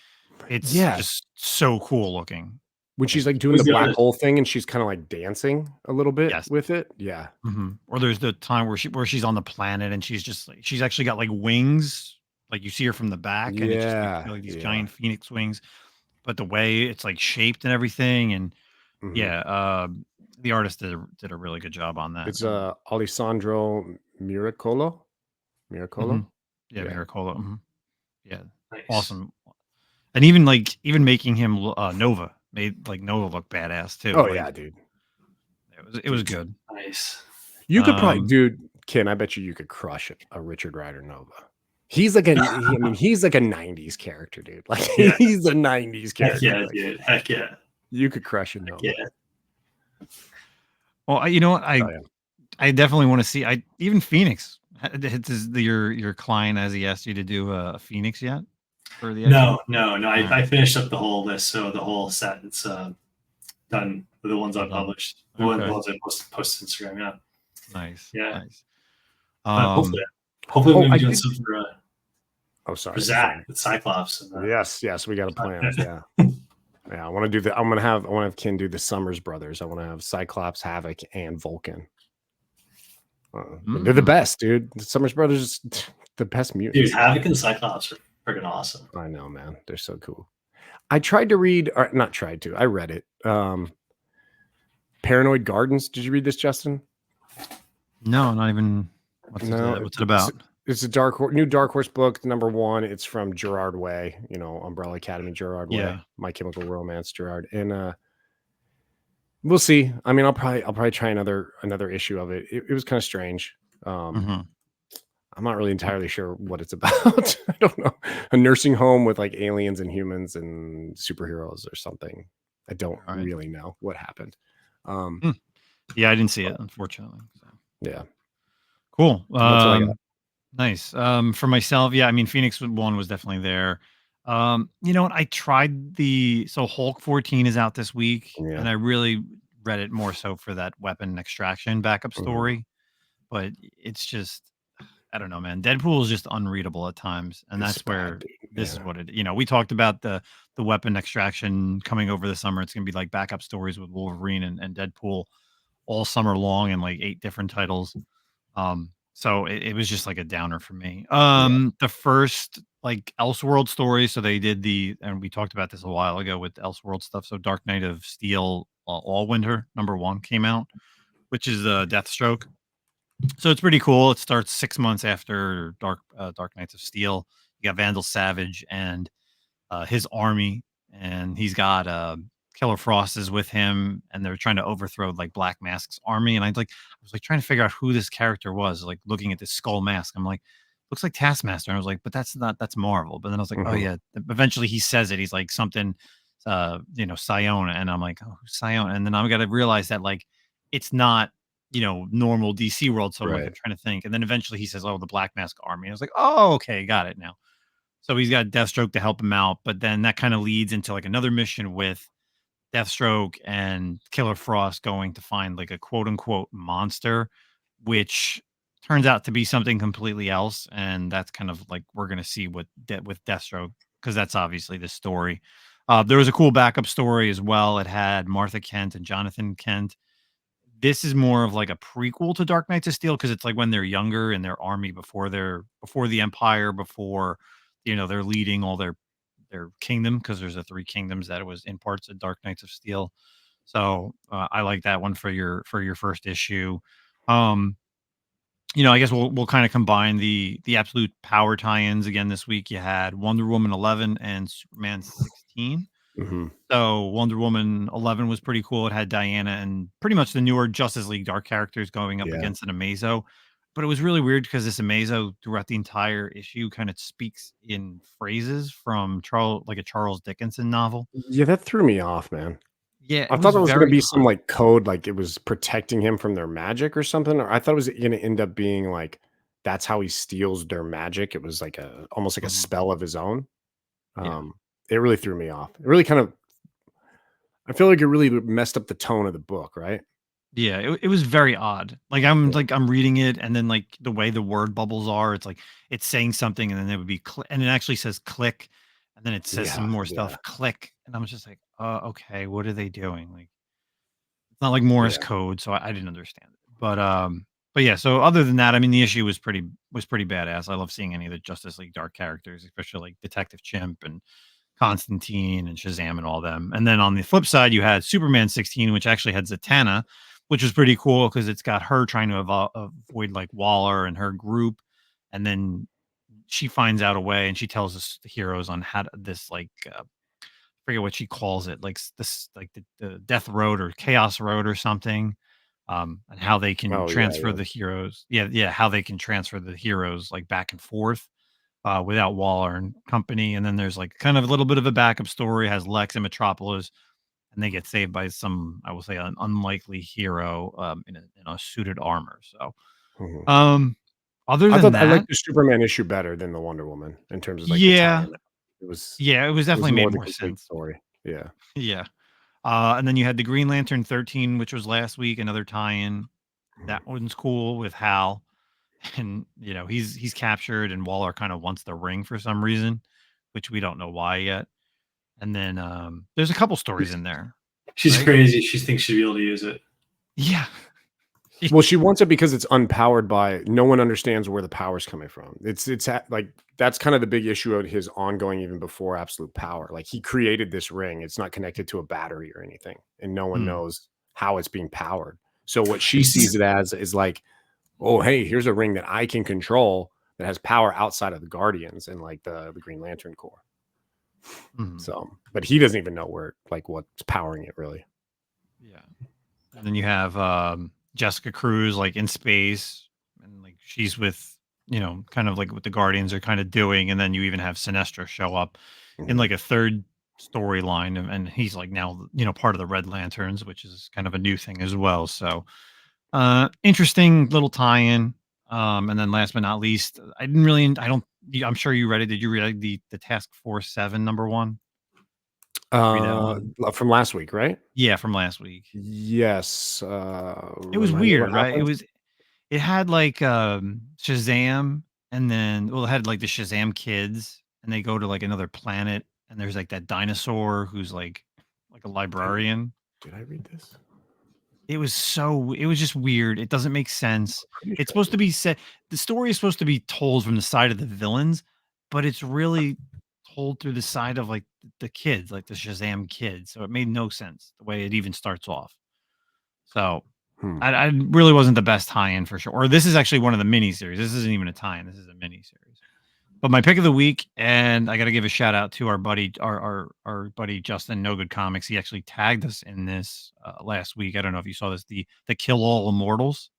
it's just so cool looking. When she's like doing the black hole thing and she's kind of like dancing a little bit with it. Yeah. Or there's the time where she's on the planet and she's just like, she's actually got like wings. Like you see her from the back and it's just like these giant Phoenix wings, but the way it's like shaped and everything. And the artist did a really good job on that. It's Alessandro Miracolo. Yeah. Miracolo. Yeah. Nice. Awesome. And even making him Nova made like Nova look badass too. Oh like, yeah, dude. It was good. Nice. You could probably, dude, Ken, I bet you could crush a Richard Rider Nova. He's like he's like a 90s character, dude. Like he's a 90s character. Heck yeah, dude. Heck yeah. You could crush a Nova. Yeah. Well, you know what? I definitely want to see. Even Phoenix. Is your client, has he asked you to do a Phoenix yet? For the No. I finished up the whole list, so the whole set it's done. The ones I published, the ones I posted Instagram. Yeah. Nice. Yeah. Nice. Hopefully we'll be doing something for sorry. For Zack with Cyclops. And, yes, we got a plan. Yeah. Yeah, I want to do I want to have Ken do the Summers brothers. I want to have Cyclops, Havoc, and Vulcan. They're the best, dude. The Summers brothers, the best mutants. Dude, Havoc and Cyclops are freaking awesome. I know, man. They're so cool. I tried to read, or not tried to. I read it. Paranoid Gardens. Did you read this, Justin? No, not even. What's it about? It's a new Dark Horse book, #1. It's from Gerard Way, Umbrella Academy, Gerard Way, My Chemical Romance, Gerard. And We'll see. I mean, I'll probably try another issue of it. It was kind of strange. I'm not really entirely sure what it's about. I don't know. A nursing home with like aliens and humans and superheroes or something. I don't really know what happened. Yeah, I didn't see it, unfortunately. So. Yeah. Cool. That's what I got. Nice. For myself, yeah, I mean, Phoenix 1 was definitely there. You know what? I tried so Hulk 14 is out this week, and I really read it more so for that weapon extraction backup story. But it's just, I don't know, man. Deadpool is just unreadable at times, and that's where this is what it. You know, we talked about the weapon extraction coming over the summer. It's gonna be like backup stories with Wolverine and Deadpool all summer long in like 8 different titles. So it was just like a downer for me. The first like Elseworld story. So they did and we talked about this a while ago with Elseworld stuff. So Dark Knight of Steel, All Winter #1 came out, which is Deathstroke. So it's pretty cool. It starts 6 months after Dark Knights of Steel. You got Vandal Savage and his army, and he's got Killer Frost is with him, and they're trying to overthrow like Black Mask's army. And I was like trying to figure out who this character was, like looking at this skull mask. I'm like, looks like Taskmaster. And I was like, but that's Marvel. But then I was like, oh yeah. Eventually he says it. He's like something, Siona. And I'm like, oh, Siona. And then I'm gonna realize that like it's not, normal DC world. So I'm like, I'm trying to think. And then eventually he says, oh, the Black Mask army. I was like, oh, okay, got it now. So he's got Deathstroke to help him out, but then that kind of leads into like another mission with Deathstroke and Killer Frost going to find like a quote unquote monster, which turns out to be something completely else. And that's kind of like we're gonna see with Deathstroke, because that's obviously the story. There was a cool backup story as well. It had Martha Kent and Jonathan Kent. This is more of like a prequel to Dark Knights of Steel, because it's like when they're younger in their army before the Empire, before they're leading all their kingdom, because there's the 3 kingdoms that it was in parts of Dark Knights of Steel. So I like that one for your first issue. I guess we'll kind of combine the absolute power tie-ins again this week. You had Wonder Woman 11 and Superman 16. So Wonder Woman 11 was pretty cool. It had Diana and pretty much the newer Justice League Dark characters going up against an Amazo. But it was really weird because this Amazo throughout the entire issue kind of speaks in phrases from a Charles Dickinson novel. Yeah, that threw me off, man. Yeah, I thought it was going to be some like code, like it was protecting him from their magic or something. Or I thought it was going to end up being like that's how he steals their magic. It was like almost like a spell of his own. It really threw me off. It really I feel like it really messed up the tone of the book, right? Yeah, it was very odd. Like I'm reading it, and then like the way the word bubbles are, it's like it's saying something, and then it would be and it actually says click, and then it says some more stuff, click, and I was just like, okay, what are they doing? Like it's not like Morse code, so I didn't understand it. But yeah, so other than that, I mean, the issue was pretty badass. I love seeing any of the Justice League Dark characters, especially like Detective Chimp and Constantine and Shazam and all them. And then on the flip side, you had Superman 16, which actually had Zatanna, which was pretty cool because it's got her trying to avoid like Waller and her group. And then she finds out a way, and she tells us the heroes on how to, this like I forget what she calls it, like this like the Death Road or Chaos Road or something, and how they can transfer the heroes. How they can transfer the heroes like back and forth without Waller and company. And then there's like kind of a little bit of a backup story. It has Lex and Metropolis, and they get saved by some, I will say, an unlikely hero in a suited armor. So, other than that, I liked the Superman issue better than the Wonder Woman in terms of like the tie-in. It was definitely made more sense. Story. Yeah. And then you had the Green Lantern 13, which was last week, another tie-in. That one's cool with Hal, and he's captured, and Waller kind of wants the ring for some reason, which we don't know why yet. And then there's a couple stories in there. She's crazy. She thinks she'll be able to use it. Yeah. Well, she wants it because it's unpowered by no one understands where the power's coming from. It's like that's kind of the big issue of his ongoing even before Absolute Power. Like he created this ring. It's not connected to a battery or anything, and no one knows how it's being powered. So what she sees it as is like, oh, hey, here's a ring that I can control that has power outside of the Guardians and like the Green Lantern Corps. So, but he doesn't even know where, like, what's powering it really. Yeah. And then you have Jessica Cruz like in space, and like she's with kind of like what the Guardians are kind of doing, and then you even have Sinestro show up in like a third storyline, and he's like now part of the Red Lanterns, which is kind of a new thing as well. So interesting little tie-in. And then last but not least, I'm sure you read it. Did you read the Task Force 7 #1? From last week, right? Yeah, from last week. Yes. It was weird, right? It had like Shazam, and then it had like the Shazam kids, and they go to like another planet, and there's like that dinosaur who's like a librarian. Did I read this? It was just weird. It doesn't make sense. It's supposed to be set. The story is supposed to be told from the side of the villains, but it's really told through the side of like the kids, like the Shazam kids. So it made no sense the way it even starts off. So I really wasn't the best tie-in for sure. Or this is actually one of the miniseries. This isn't even a tie-in. This is a miniseries. But my pick of the week, and I got to give a shout out to our buddy Justin, No Good Comics. He actually tagged us in this last week. I don't know if you saw this. The Kill All Immortals.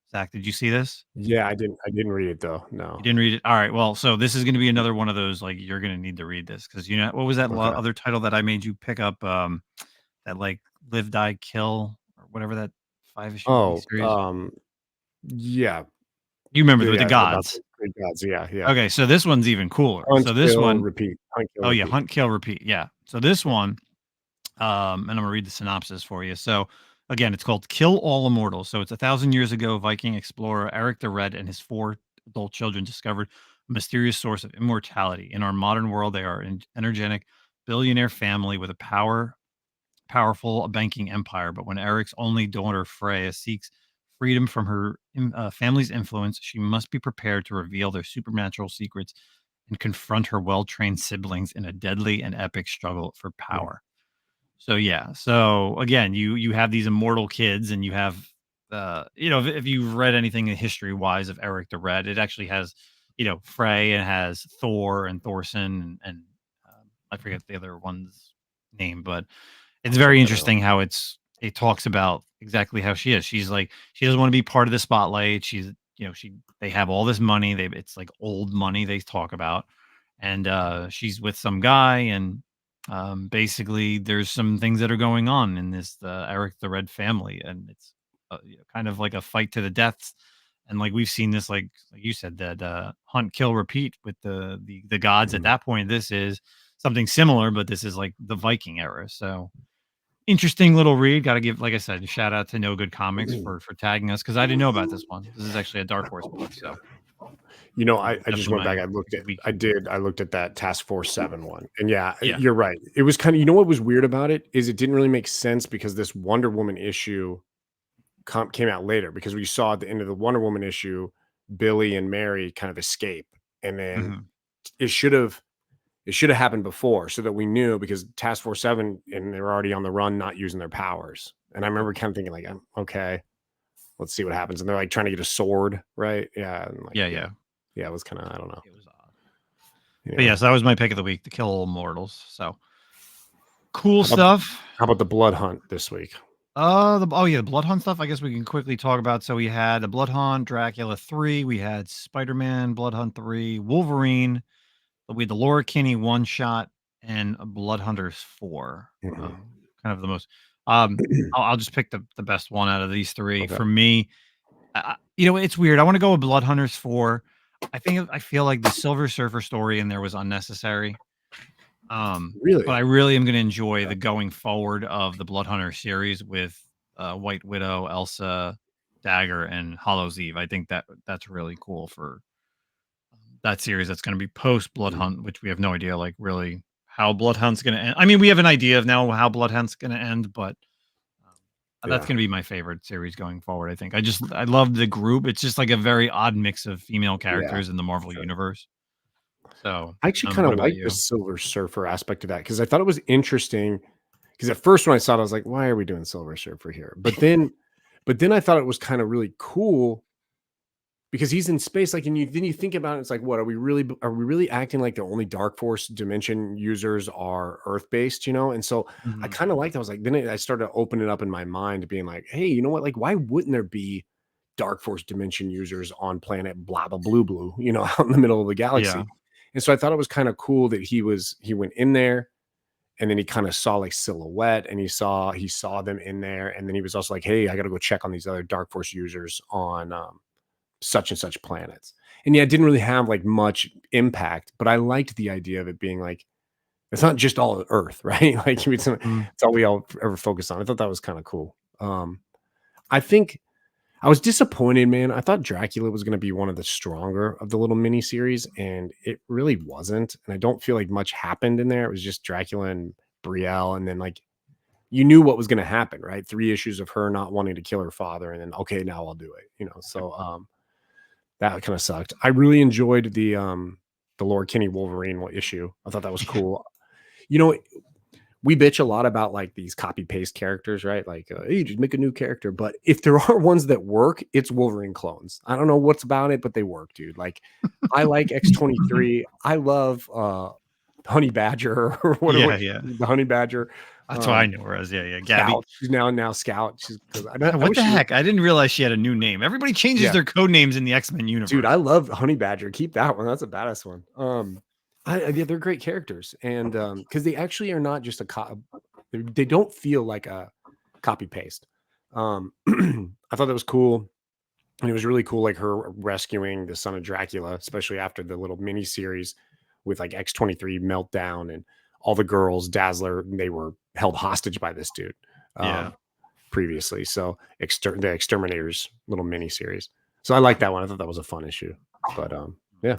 Zach, did you see this? Yeah, I didn't read it though. No, you didn't read it. All right. Well, so this is going to be another one of those like you're going to need to read this because what was that other title that I made you pick up? That like Live, Die, Kill or whatever that 5-issue series. Yeah. You remember with the gods. Great gods, yeah. Okay, so this one's even cooler. Hunt, so this kill, one, repeat. Hunt, kill, repeat. Yeah. So this one, and I'm gonna read the synopsis for you. So again, it's called Kill All Immortals. So it's 1,000 years ago, Viking explorer Eric the Red and his 4 adult children discovered a mysterious source of immortality. In our modern world, they are an energetic billionaire family with a powerful banking empire. But when Eric's only daughter Freya seeks freedom from her family's influence, she must be prepared to reveal their supernatural secrets and confront her well-trained siblings in a deadly and epic struggle for power. So yeah, so again, you have these immortal kids, and you have if you've read anything history-wise of Eric the Red, it actually has Frey, and has Thor and Thorson, and I forget the other one's name, but it's very interesting how it talks about exactly how she is. She's like, she doesn't want to be part of the spotlight. She's, they have all this money. It's like old money they talk about. And she's with some guy, and basically there's some things that are going on in this Eric the Red family. And it's kind of like a fight to the deaths. And like we've seen this, like you said, that hunt, kill, repeat with the gods. At that point, this is something similar, but this is like the Viking era. So interesting little read. Got to give, like I said, a shout out to No Good Comics for tagging us, because I didn't know about this one. This is actually a Dark Horse book. So, I just went back. I looked at that Task Force 7 one, and yeah, you're right. It was kind of, what was weird about it is it didn't really make sense because this Wonder Woman issue came out later, because we saw at the end of the Wonder Woman issue, Billy and Mary kind of escape, and then it should have happened before, so that we knew, because Task Force 7 and they were already on the run, not using their powers. And I remember kind of thinking like, okay, let's see what happens. And they're like trying to get a sword, right? Yeah. And like, yeah. It was kind of, I don't know. It was odd. Anyway. But yes, that was my pick of the week, the Kill All Immortals. So cool stuff. How about the Blood Hunt this week? The Blood Hunt stuff, I guess we can quickly talk about. So we had the Blood Hunt, Dracula 3, we had Spider-Man, Blood Hunt 3, Wolverine, we had the Laura Kinney one shot, and Blood Hunters 4. Kind of the most. I'll just pick the best one out of these three. Okay. For me, it's weird. I want to go with Blood Hunters 4. I feel like the Silver Surfer story in there was unnecessary. Really, but I really am going to enjoy the going forward of the Blood Hunter series with White Widow, Elsa, Dagger, and Hollow's Eve. I think that's really cool for that series. That's going to be post Blood Hunt, which we have no idea like really how Blood Hunt's going to end. I mean, we have an idea of now how Blood Hunt's going to end, but that's going to be my favorite series going forward. I think I love the group. It's just like a very odd mix of female characters in the Marvel universe. So I actually kind of like the Silver Surfer aspect of that, because I thought it was interesting. Because at first when I saw it, I was like, why are we doing Silver Surfer here? But then I thought it was kind of really cool because he's in space, like, and then you think about it, it's like, what are we really acting like the only Dark Force dimension users are Earth based, And so I kind of liked. I was like, then I started opening up in my mind, being like, hey, you know what? Like, why wouldn't there be Dark Force dimension users on planet blah blah blue, out in the middle of the galaxy? Yeah. And so I thought it was kind of cool that he went in there, and then he kind of saw like silhouette, and he saw them in there, and then he was also like, hey, I got to go check on these other Dark Force users on such and such planets. And yeah, it didn't really have like much impact, but I liked the idea of it being like, it's not just all Earth, right? Like it's all we all ever focus on. I thought that was kind of cool. I think I was disappointed, man. I thought Dracula was going to be one of the stronger of the little mini series, and it really wasn't. And I don't feel like much happened in there. It was just Dracula and Brielle, and then like you knew what was going to happen, right? 3 issues of her not wanting to kill her father, and then okay, now I'll do it. So that kind of sucked. I really enjoyed the Lord Kinney Wolverine issue. I thought that was cool. We bitch a lot about like these copy paste characters, right? Like, hey, just make a new character. But if there are ones that work, it's Wolverine clones. I don't know what's about it, but they work, dude. Like, I like X-23. I love Honey Badger or whatever. Yeah. The Honey Badger. That's what I knew her as. Yeah. Gabby. Scout. She's now Scout. What the heck? I didn't realize she had a new name. Everybody changes their code names in the X-Men universe. Dude, I love Honey Badger. Keep that one. That's a badass one. Yeah, they're great characters, and because they actually are not just they don't feel like a copy paste. I thought that was cool, and it was really cool, like her rescuing the son of Dracula, especially after the little mini series with like X-23 meltdown and all the girls, Dazzler, they were held hostage by this dude. Previously, so the Exterminators little mini series. So I like that one. I thought that was a fun issue, but yeah.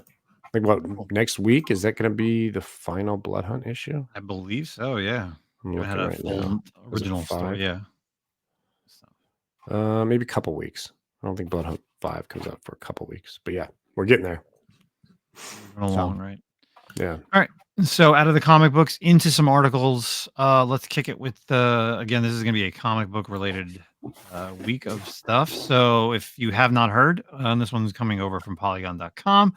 Like what next week? Is that going to be the final Blood Hunt issue? I believe so. Yeah, I had a full original story. Yeah, maybe a couple weeks. I don't think Blood Hunt 5 comes out for a couple weeks, but yeah, we're getting there. Along, right? Yeah. All right. So out of the comic books into some articles. Let's kick it with again. This is going to be a comic book related week of stuff. So if you have not heard, this one's coming over from Polygon.com.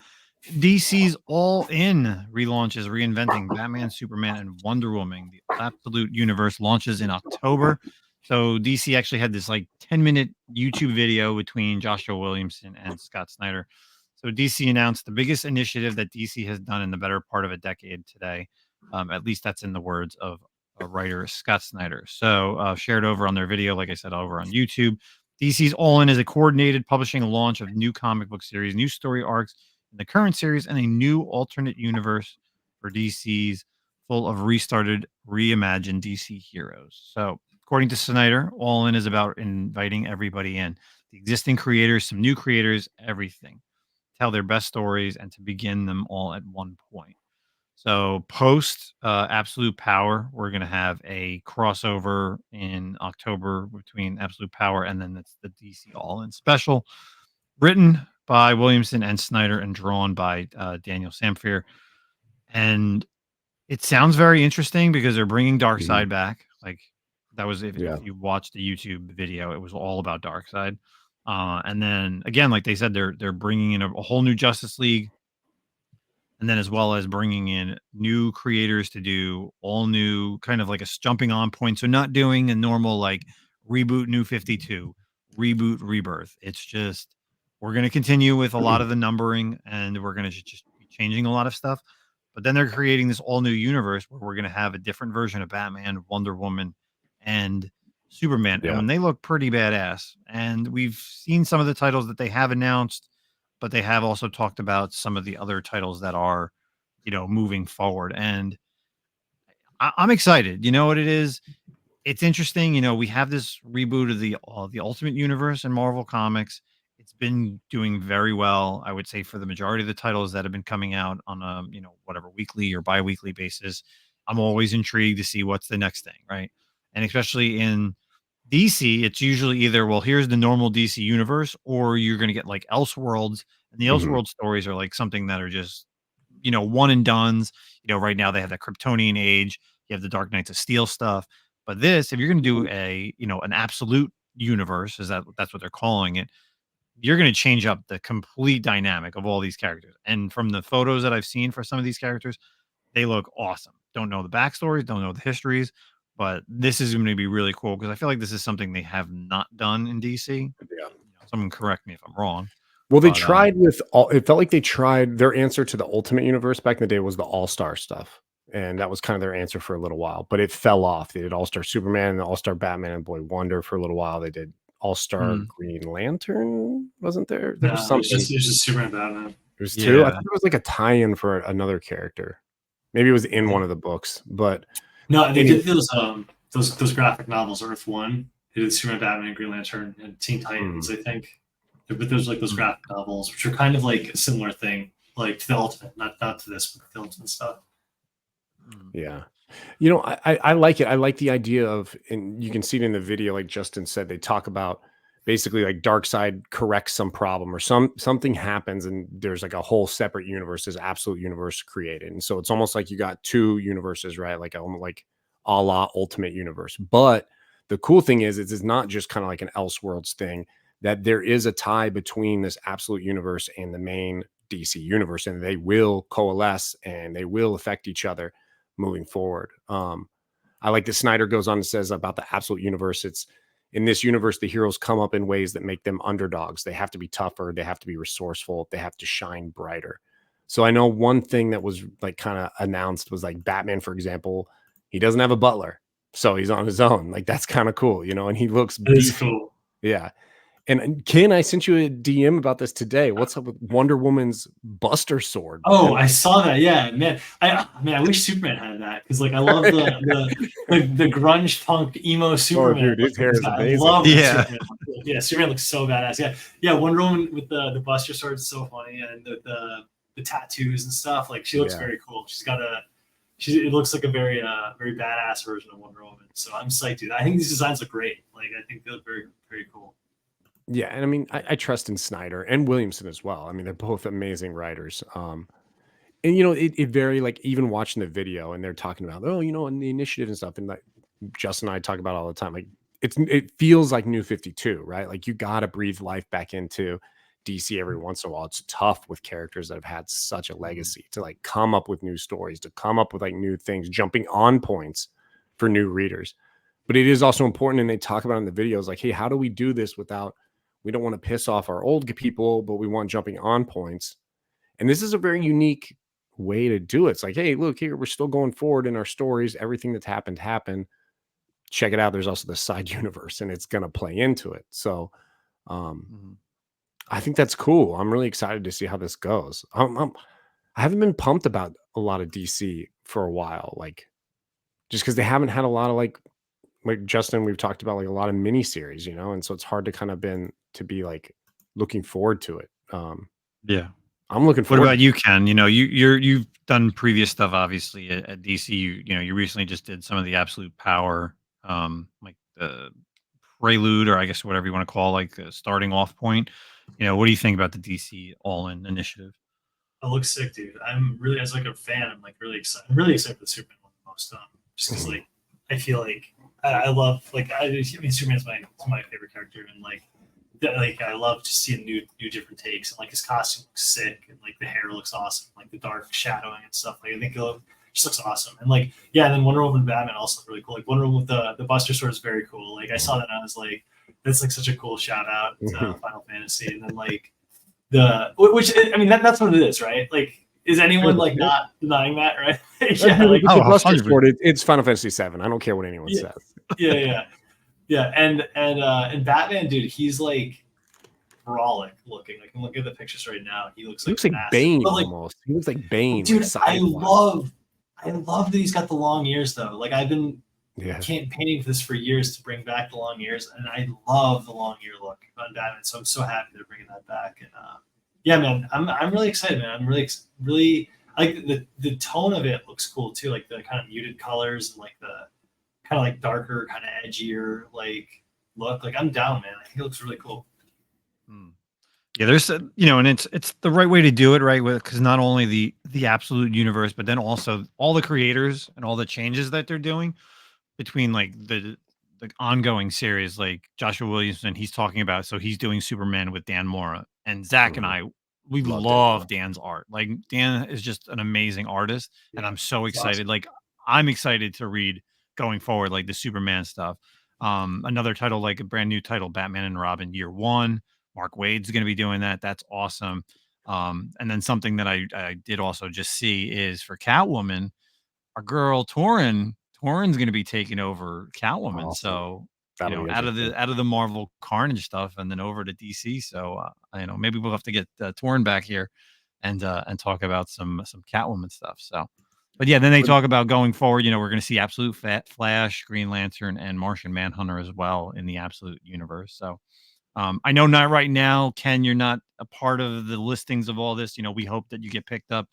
DC's All In relaunches, reinventing Batman, Superman, and Wonder Woman. The Absolute Universe launches in October. So DC actually had this like 10-minute YouTube video between Joshua Williamson and Scott Snyder. So DC announced the biggest initiative that DC has done in the better part of a decade today. At least that's in the words of writer Scott Snyder. So shared over on their video, like I said, over on YouTube. DC's All In is a coordinated publishing launch of new comic book series, new story arcs in the current series, and a new alternate universe for DC's full of restarted, reimagined DC heroes. So according to Snyder, All In is about inviting everybody in. The existing creators, some new creators, everything. Tell their best stories and to begin them all at one point. So post Absolute Power, we're going to have a crossover in October between Absolute Power and then it's the DC All In special, written by Williamson and Snyder and drawn by Daniel Samfier. And it sounds very interesting because they're bringing Darkseid back. Like that was if you watched the YouTube video, it was all about Darkseid. And then again, like they said, they're bringing in a whole new Justice League, and then as well as bringing in new creators to do all new kind of like a jumping on point. So not doing a normal like reboot New 52, reboot Rebirth. It's just we're going to continue with a lot of the numbering, and we're going to just be changing a lot of stuff. But then they're creating this all new universe where we're going to have a different version of Batman, Wonder Woman, and Superman, and they look pretty badass. And we've seen some of the titles that they have announced, but they have also talked about some of the other titles that are, moving forward. And I'm excited. You know what it is? It's interesting. We have this reboot of the Ultimate Universe in Marvel Comics. It's been doing very well, I would say, for the majority of the titles that have been coming out on a, whatever weekly or bi-weekly basis. I'm always intrigued to see what's the next thing, right? And especially in DC, it's usually either, well, here's the normal DC universe, or you're going to get like Elseworlds, and the Elseworld stories are like something that are just, one and dones. Right now they have that Kryptonian age, you have the Dark Knights of Steel stuff, but this, if you're going to do an absolute universe, that's what they're calling it, you're going to change up the complete dynamic of all these characters. And from the photos that I've seen for some of these characters, they look awesome. Don't know the backstories, don't know the histories, but this is going to be really cool because I feel like this is something they have not done in DC. Yeah. Someone correct me if I'm wrong. Well, they tried with all. It felt like they tried their answer to the Ultimate Universe back in the day was the All-Star stuff, and that was kind of their answer for a little while. But it fell off. They did All-Star Superman, and All-Star Batman, and Boy Wonder for a little while. They did All-Star Green Lantern, wasn't there? There was something. It was just Superman, Batman. There's two. I thought it was like a tie-in for another character. Maybe it was in one of the books, but no, they did those graphic novels. Earth One, they did Superman, Batman, Green Lantern, and Teen Titans. I think. But there's like those graphic novels, which are kind of like a similar thing, like to the Ultimate, not to this, but the Ultimate stuff. Yeah. You know, I like it. I like the idea of, and you can see it in the video, like Justin said, they talk about basically like Darkseid corrects some problem or something happens and there's like a whole separate universe, this absolute universe created. And so it's almost like you got two universes, right? Like almost like a la Ultimate Universe. But the cool thing is it's not just kind of like an Elseworlds thing, that there is a tie between this absolute universe and the main DC universe, and they will coalesce and they will affect each other moving forward. I like that Snyder goes on and says about the absolute universe. It's in this universe, the heroes come up in ways that make them underdogs. They have to be tougher. They have to be resourceful. They have to shine brighter. So I know one thing that was like kind of announced was like Batman, for example, he doesn't have a butler. So he's on his own. Like that's kind of cool, you know, and he looks cool. Yeah. And Ken, I sent you a DM about this today. What's up with Wonder Woman's Buster Sword? Oh, I saw that. Yeah, man. I wish Superman had that because, like, I love the grunge punk emo Superman. Oh, dude, his hair is amazing. I love Superman. Yeah, Superman looks so badass. Yeah. Wonder Woman with the Buster Sword is so funny, and the tattoos and stuff. Like, she looks very cool. She's got it looks like a very very badass version of Wonder Woman. So I'm psyched, dude. I think these designs look great. Like, I think they look very very cool. Yeah, and I mean, I trust in Snyder and Williamson as well. I mean, they're both amazing writers. And you know, it very like even watching the video and they're talking about, oh, you know, and the initiative and stuff, and like Justin and I talk about all the time. Like it feels like New 52, right? Like you got to breathe life back into DC every once in a while. It's tough with characters that have had such a legacy to like come up with new stories, to come up with like new things, jumping on points for new readers. But it is also important, and they talk about in the videos, like, hey, how do we do this without? We don't want to piss off our old people, but we want jumping on points. And this is a very unique way to do it. It's like, hey, look here, we're still going forward in our stories. Everything that's happened. Check it out. There's also the side universe, and it's going to play into it. So I think that's cool. I'm really excited to see how this goes. I haven't been pumped about a lot of DC for a while, like just because they haven't had a lot of like Justin, we've talked about like a lot of mini series, you know, and so it's hard to kind of be like looking forward to it. Yeah, I'm looking forward. What about you, Ken? You know, you've done previous stuff, obviously at DC. You recently just did some of the Absolute Power, like the prelude, or I guess whatever you want to call like the starting off point. You know, what do you think about the DC All-In initiative? It looks sick, dude. I'm really, as like a fan, I'm like really excited. I'm really excited for the Superman one the most, just because like I feel like. I love Superman's my favorite character, and like I love just seeing new different takes, and like his costume looks sick, and like the hair looks awesome, like the dark shadowing and stuff. Like I think it just looks awesome, and like and then Wonder Woman and Batman also look really cool. Like Wonder Woman with the Buster Sword is very cool. Like I saw that and I was like, that's like such a cool shout out to Final Fantasy, and then like which I mean that's what it is, right? Like. Is anyone like not denying that, right? The Buster Sword, it's Final Fantasy 7. I don't care what anyone says. Yeah. And Batman, dude, he's like brolic looking. I can look at the pictures right now. He looks like Bane almost. He looks like Bane. Dude, I love that he's got the long ears though. Like I've been campaigning for this for years to bring back the long ears, and I love the long ear look on Batman. So I'm so happy they're bringing that back. And yeah, man, I'm really excited, man. I'm really like the tone of it looks cool too, like the kind of muted colors and like the kind of like darker, kind of edgier like look. Like I'm down, man. I think it looks really cool. Yeah, there's and it's the right way to do it, right? Because not only the absolute universe, but then also all the creators and all the changes that they're doing between like the ongoing series, like Joshua Williamson, he's talking about. So he's doing Superman with Dan Mora, and Zach and I, we love Dan's art. Like Dan is just an amazing artist, and I'm so excited. Awesome. Like I'm excited to read going forward, like the Superman stuff. Another title, like a brand new title, Batman and Robin Year One. Mark Waid's going to be doing that. That's awesome. And then something that I did also just see is for Catwoman, our girl Torrin's going to be taking over Catwoman. Awesome. So out of the Marvel Carnage stuff and then over to DC. So maybe we'll have to get Torrin back here and talk about some Catwoman stuff. So, but yeah, then they talk about going forward. We're going to see Absolute Flash, Green Lantern, and Martian Manhunter as well in the Absolute universe. So. I know not right now, Ken, you're not a part of the listings of all this. We hope that you get picked up,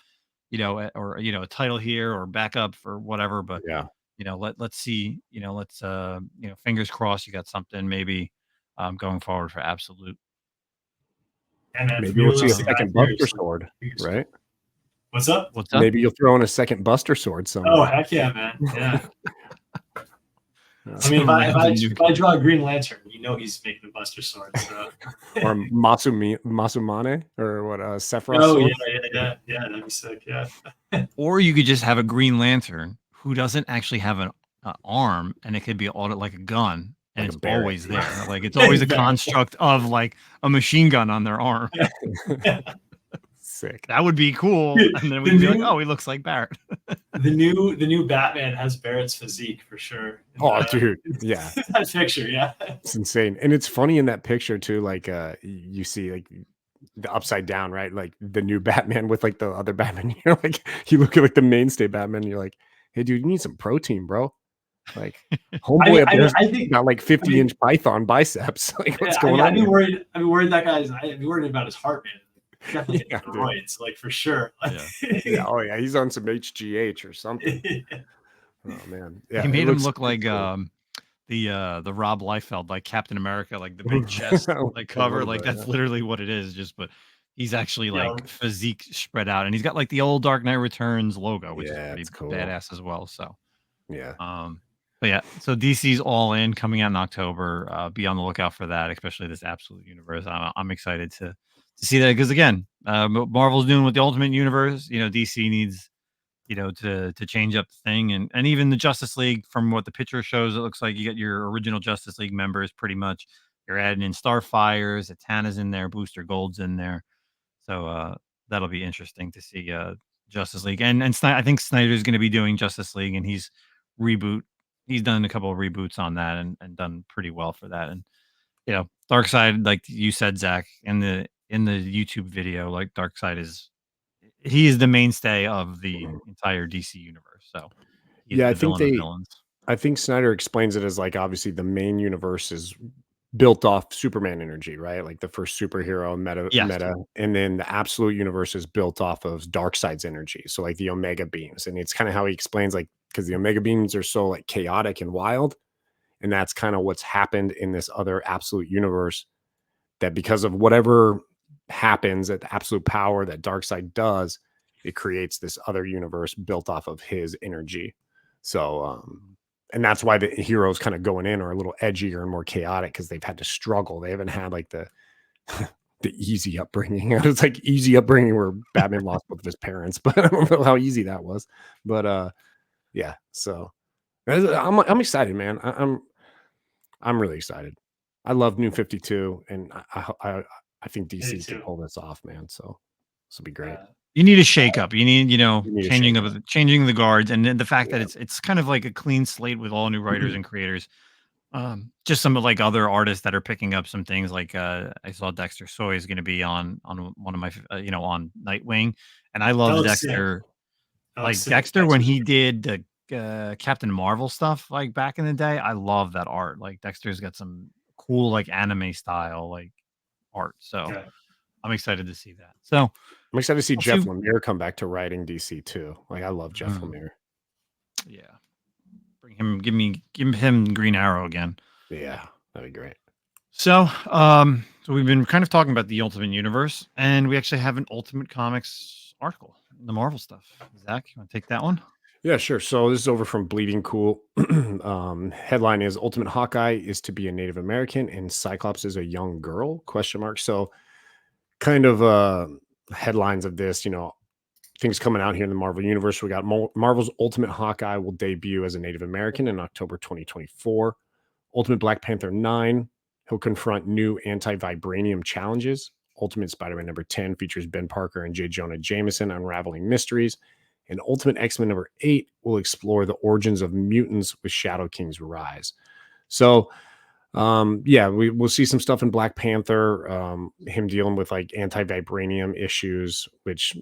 or a title here or backup for whatever. But let's see, let's fingers crossed you got something maybe going forward for Absolute. And maybe we'll see a second Buster Sword, right? What's up? Maybe you'll throw in a second Buster Sword somewhere. Oh heck yeah, man! Yeah. I mean, if I draw a Green Lantern, he's making the Buster Sword. So. Or Masumane, or what? Sephiroth. Oh sword? Yeah, that'd be sick. Yeah. Or you could just have a Green Lantern who doesn't actually have an arm, and it could be like a gun, and like it's always there. Like it's always a construct of like a machine gun on their arm. Sick. That would be cool. Dude, and then we'd be like, oh, he looks like Barrett. the new Batman has Barrett's physique for sure. Dude. Yeah. That picture, yeah. It's insane. And it's funny in that picture too, like you see like the upside down, right? Like the new Batman with like the other Batman. You're like, you look at like the mainstay Batman, and you're like, hey dude, you need some protein, bro. Like homeboy I think got like 50-inch python biceps. Like what's going on? I'd be worried I'd be worried about his heart, man. Definitely steroids, like for sure. Oh yeah, he's on some HGH or something. Oh man, he made him look like the Rob Liefeld, like Captain America, like the big chest like cover, like that's literally what it is. But he's actually like physique spread out, and he's got like the old Dark Knight Returns logo, which is pretty cool. Badass as well. So but yeah, so DC's all in coming out in October. Be on the lookout for that, especially this Absolute universe. I'm excited to see that, because again, Marvel's doing with the Ultimate Universe. DC needs, to change up the thing, and even the Justice League. From what the picture shows, it looks like you get your original Justice League members pretty much. You're adding in Starfires, Atana's in there, Booster Gold's in there, so that'll be interesting to see Justice League. And I think Snyder's going to be doing Justice League, and he's done a couple of reboots on that and done pretty well for that. And Darkseid, like you said, Zach, in the YouTube video, like Darkseid is the mainstay of the entire DC universe. So I think Snyder explains it as like, obviously the main universe is built off Superman energy, right? Like the first superhero meta, and then the Absolute universe is built off of Darkseid's energy. So like the Omega beams, and it's kind of how he explains, like, because the Omega beams are so like chaotic and wild, and that's kind of what's happened in this other Absolute universe, that because of whatever happens at the absolute power that Darkseid does, it creates this other universe built off of his energy. So and that's why the heroes kind of going in are a little edgier and more chaotic, because they've had to struggle. They haven't had like the easy upbringing. It's like easy upbringing where Batman lost both of his parents, but I don't know how easy that was. But yeah, so I'm excited, man. I'm really excited. I love New 52, and I think DC can pull this off, man. So this will be great. You need a shakeup. You need, changing the guards, and then the fact that it's kind of like a clean slate with all new writers and creators. Just some of like other artists that are picking up some things. Like I saw Dexter Soy is going to be on one of my on Nightwing, and I love Dexter. Dexter when he did the Captain Marvel stuff like back in the day, I love that art. Like Dexter's got some cool like anime style like art. So I'm excited to see that. So I'm excited to see Jeff Lemire come back to writing DC too. Like I love Jeff Lemire. Yeah. Bring him, give him Green Arrow again. Yeah, that'd be great. So so we've been kind of talking about the Ultimate Universe, and we actually have an Ultimate Comics article, the Marvel stuff. Zach, you want to take that one? Yeah, sure. So this is over from Bleeding Cool. Headline is Ultimate Hawkeye is to be a Native American and Cyclops is a young girl? Question mark. So kind of headlines of this, things coming out here in the Marvel universe. We got Marvel's Ultimate Hawkeye will debut as a Native American in October 2024. Ultimate Black Panther 9, he'll confront new anti-vibranium challenges. Ultimate Spider-Man number 10 features Ben Parker and J. Jonah Jameson unraveling mysteries. And Ultimate X-Men number 8 will explore the origins of mutants with Shadow King's rise. So, we'll see some stuff in Black Panther, him dealing with like anti-vibranium issues, which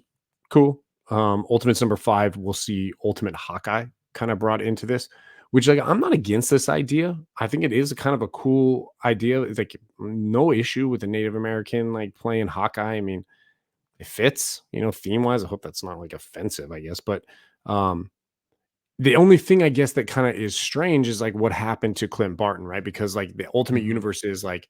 cool. Ultimates number 5, we'll see Ultimate Hawkeye kind of brought into this, which like I'm not against this idea. I think it is kind of a cool idea. It's like no issue with a Native American like playing Hawkeye. I mean, it fits, theme wise. I hope that's not like offensive, I guess. But the only thing I guess that kind of is strange is like what happened to Clint Barton, right? Because like the Ultimate Universe is like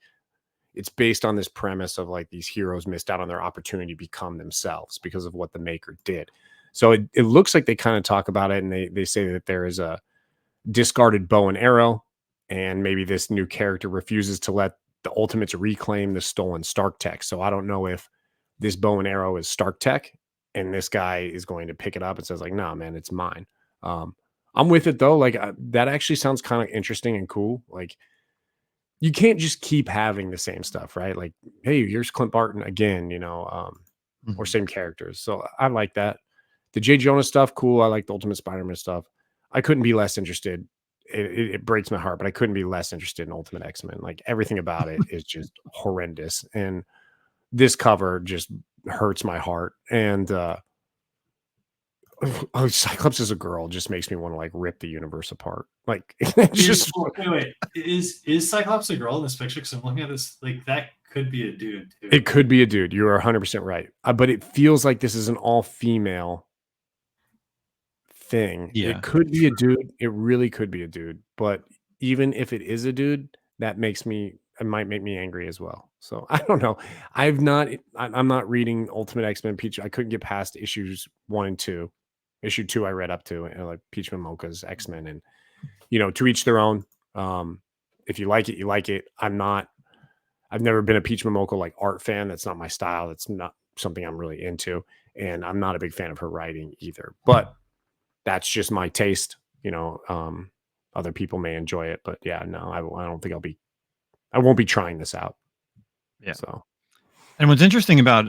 it's based on this premise of like these heroes missed out on their opportunity to become themselves because of what the maker did. So it looks like they kind of talk about it and they say that there is a discarded bow and arrow, and maybe this new character refuses to let the Ultimates reclaim the stolen Stark tech. So I don't know if this bow and arrow is Stark tech and this guy is going to pick it up and says like, nah, man, it's mine. I'm with it though. Like that actually sounds kind of interesting and cool. Like you can't just keep having the same stuff, right? Like, hey, here's Clint Barton again, or same characters. So I like that. The J. Jonah stuff, cool. I like the Ultimate Spider-Man stuff. I couldn't be less interested. It breaks my heart, but I couldn't be less interested in Ultimate X-Men. Like everything about it is just horrendous. And this cover just hurts my heart. And Cyclops as a girl just makes me want to like rip the universe apart. Like just wait. Is Cyclops a girl in this picture? Because I'm looking at this, like that could be a dude too. It could be a dude. You are 100% right. But it feels like this is an all-female thing. Yeah, it could be a dude. It really could be a dude. But even if it is a dude, it might make me angry as well. So I don't know. I'm not reading Ultimate X-Men Peach. I couldn't get past issues 1 and 2. Issue 2 I read up to, and like Peach Momoka's X-Men, and to each their own. If you like it, you like it. I've never been a Peach Momoko like art fan. That's not my style. That's not something I'm really into. And I'm not a big fan of her writing either. But that's just my taste. Other people may enjoy it, but yeah, no, I don't think I won't be trying this out. Yeah. So, and what's interesting about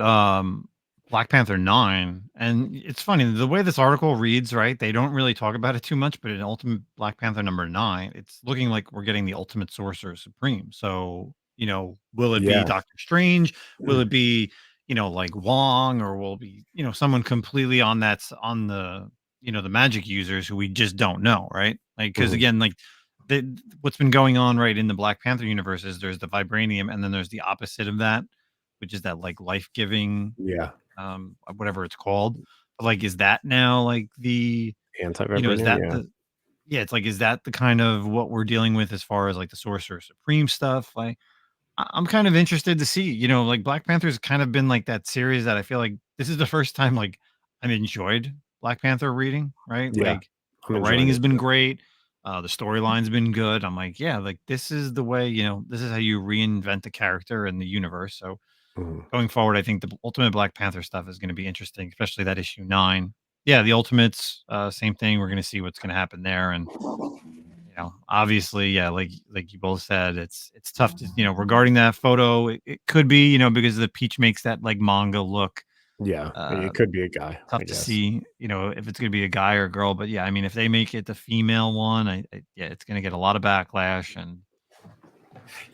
Black Panther 9, and it's funny the way this article reads, right? They don't really talk about it too much, but in Ultimate Black Panther number 9, it's looking like we're getting the Ultimate Sorcerer Supreme. So, will it be Doctor Strange? Will it be, like Wong, or will it be, someone completely on the, the magic users who we just don't know, right? Like, because again, like what's been going on right in the Black Panther universe is there's the vibranium, and then there's the opposite of that, which is that like life-giving, whatever it's called. But like, is that now like the anti-vibranium? Is that it's like, is that the kind of what we're dealing with as far as like the Sorcerer Supreme stuff? Like, I'm kind of interested to see, like Black Panther's kind of been like that series that I feel like this is the first time like I've enjoyed Black Panther reading, right? Yeah, like the writing has been great. The storyline's been good. I'm like, yeah, like this is the way, this is how you reinvent the character and the universe. So going forward, I think the Ultimate Black Panther stuff is going to be interesting, especially that issue 9. Yeah, the Ultimates, same thing. We're going to see what's going to happen there. And obviously, yeah, like you both said, it's tough to, regarding that photo, it could be, because the Peach makes that like manga look. Yeah, it could be a guy. Tough to see, if it's going to be a guy or a girl. But yeah, I mean, if they make it the female one, it's going to get a lot of backlash. And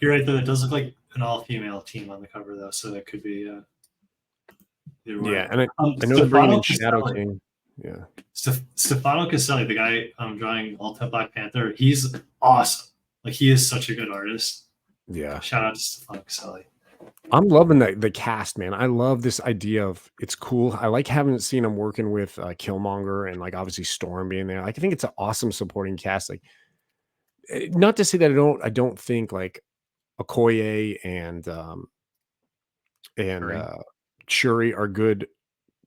you're right, though. It does look like an all-female team on the cover, though, so that could be. Yeah, and I know they're bringing in Shadow King. Yeah, Stefano Caselli, the guy drawing Ultimate Black Panther, he's awesome. Like, he is such a good artist. Yeah, shout out to Stefano Caselli. I'm loving the cast, man. I love this idea of it's cool. I like having seen him working with Killmonger and like obviously Storm being there. Like I think it's an awesome supporting cast. Like, not to say that I don't think like Okoye and Shuri are good,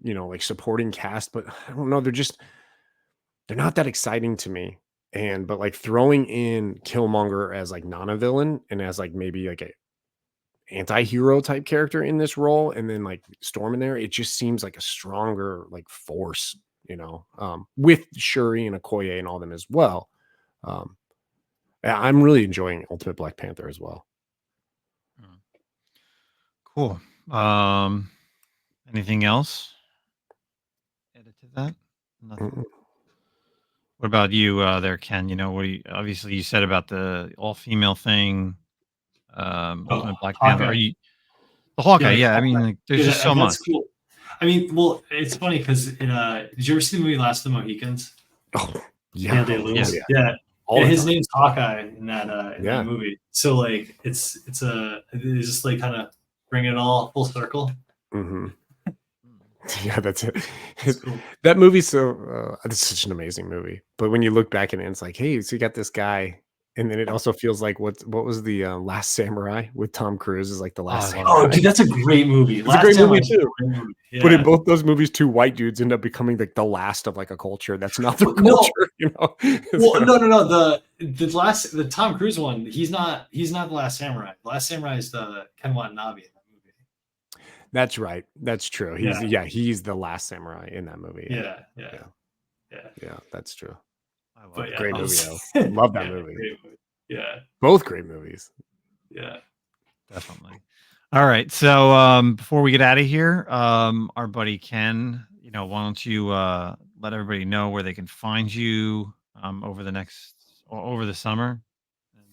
like supporting cast, but I don't know. they're not that exciting to me. But like throwing in Killmonger as like not a villain and as like maybe like a anti-hero type character in this role, and then like Storm in there, it just seems like a stronger like force, with Shuri and Okoye and all them as well. I'm really enjoying Ultimate Black Panther as well. Cool. Anything else added to that? Nothing. What about you there, Ken? Obviously you said about the all-female thing, Ultimate Black Panther. Are you the Hawkeye? Yeah, I mean, like, there's just so much. Cool. I mean, well, it's funny because did you ever see the movie Last of the Mohicans? Oh, yeah. Yeah. His name's Hawkeye in that movie. So like, it's just like kind of bring it all full circle. Mm-hmm. Yeah, that's it. Cool. That movie's it's such an amazing movie. But when you look back at it, it's like, hey, so you got this guy, and then it also feels like what was the Last Samurai with Tom Cruise is like the last. Oh, dude, that's a great movie. It's a great movie too. Yeah. But in both those movies, two white dudes end up becoming like the last of like a culture that's not their culture. Well, no. The Tom Cruise one, he's not the Last Samurai. The Last Samurai is the Ken Watanabe. That's right. That's true. He's the last samurai in that movie. Yeah. That's true. I love great movie. Love that movie. Yeah. Both great movies. Yeah. Definitely. All right. So before we get out of here, our buddy Ken, why don't you let everybody know where they can find you over the summer?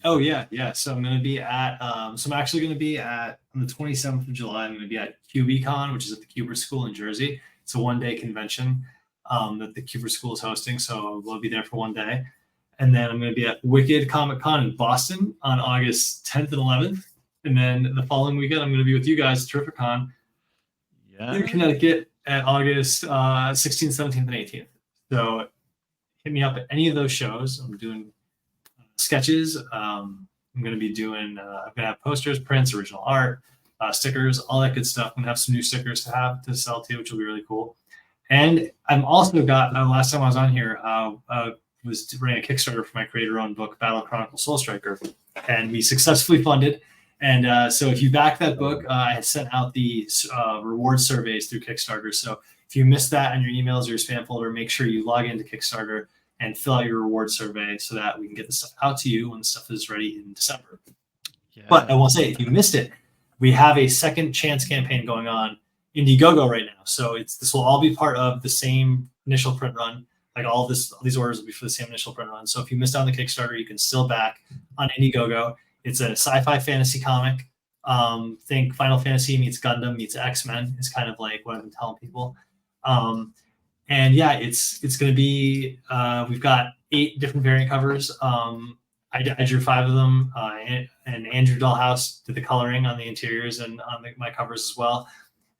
Oh yeah. So I'm going to be at on the 27th of July. I'm going to be at QBCon, which is at the Kubert School in Jersey. It's a one-day convention that the Kubert School is hosting, so we'll be there for one day. And then I'm going to be at Wicked Comic Con in Boston on August 10th and 11th. And then the following weekend, I'm going to be with you guys at Terrificon in Connecticut at August 16th, 17th, and 18th. So hit me up at any of those shows. I'm doing sketches. I'm going to be doing, I'm going to have posters, prints, original art, stickers, all that good stuff. I'm going to have some new stickers to sell too, which will be really cool. And I'm also got, last time I was on here, was running a Kickstarter for my creator-owned book, Battle Chronicles Soul Stryker, and we successfully funded. And so if you back that book, I had sent out the reward surveys through Kickstarter. So if you missed that on your emails or your spam folder, make sure you log into Kickstarter and fill out your reward survey so that we can get the stuff out to you when the stuff is ready in December. Yeah. But I will say, if you missed it, we have a second chance campaign going on Indiegogo right now. So this will all be part of the same initial print run. Like all these orders will be for the same initial print run. So if you missed out on the Kickstarter, you can still back on Indiegogo. It's a sci-fi fantasy comic. Think Final Fantasy meets Gundam meets X-Men is kind of like what I've been telling people. And yeah, it's going to be, we've got 8 different variant covers. I drew 5 of them, and Andrew Dahlhaus did the coloring on the interiors and on my covers as well.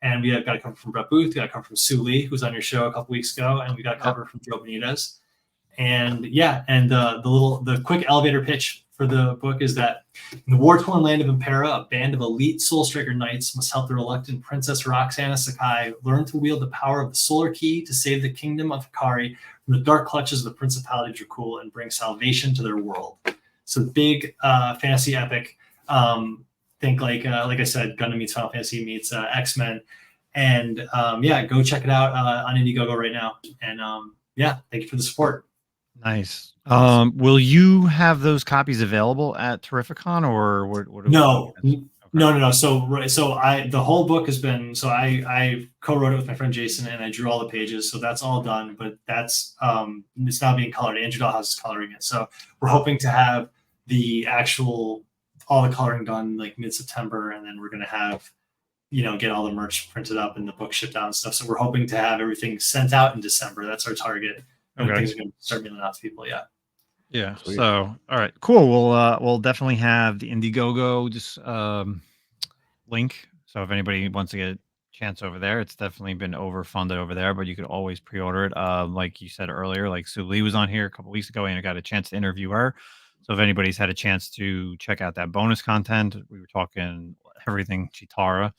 And we have got a cover from Brett Booth, we got a cover from Sue Lee, who was on your show a couple weeks ago, and we got a cover from Joe Benitez. And yeah, and the quick elevator pitch for the book is that in the war-torn land of Impera, a band of elite Soul Striker knights must help the reluctant Princess Roxana Sakai learn to wield the power of the Solar Key to save the kingdom of Hikari from the dark clutches of the Principality of Dracul and bring salvation to their world. So big fantasy epic. Think like I said, Gundam meets Final Fantasy meets X-Men. And yeah, go check it out on Indiegogo right now. And yeah, thank you for the support. Nice. Will you have those copies available at Terrificon, or what? No. So the whole book has been, so I co-wrote it with my friend Jason, and I drew all the pages, so that's all done. But that's it's not being colored. Andrew Dahlhaus is coloring it, so we're hoping to have all the coloring done like mid-September, and then we're gonna have get all the merch printed up and the book shipped out and stuff. So we're hoping to have everything sent out in December. That's our target. Okay. Things are going to start mailing out to people. Yeah. Sweet. So, all right, cool. We'll definitely have the Indiegogo just link. So if anybody wants to get a chance over there, it's definitely been overfunded over there, but you could always pre-order it. Like you said earlier, like Sue Lee was on here a couple weeks ago, and I got a chance to interview her. So if anybody's had a chance to check out that bonus content, we were talking everything Chitara.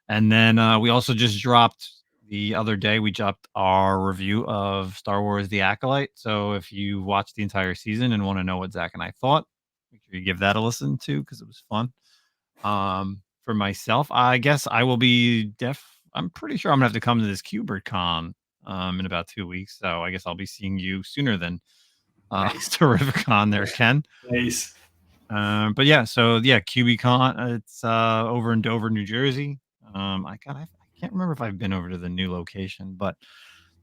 And then we also just dropped the other day we dropped our review of Star Wars The Acolyte. So if you watched the entire season and want to know what Zach and I thought, make sure you give that a listen too, because it was fun. For myself, I guess I will be I'm pretty sure I'm gonna have to come to this QBird in about 2 weeks. So I guess I'll be seeing you sooner than Terrificon there, Ken. Nice. But yeah, so yeah, QBCon, it's over in Dover, New Jersey. I can't remember if I've been over to the new location, but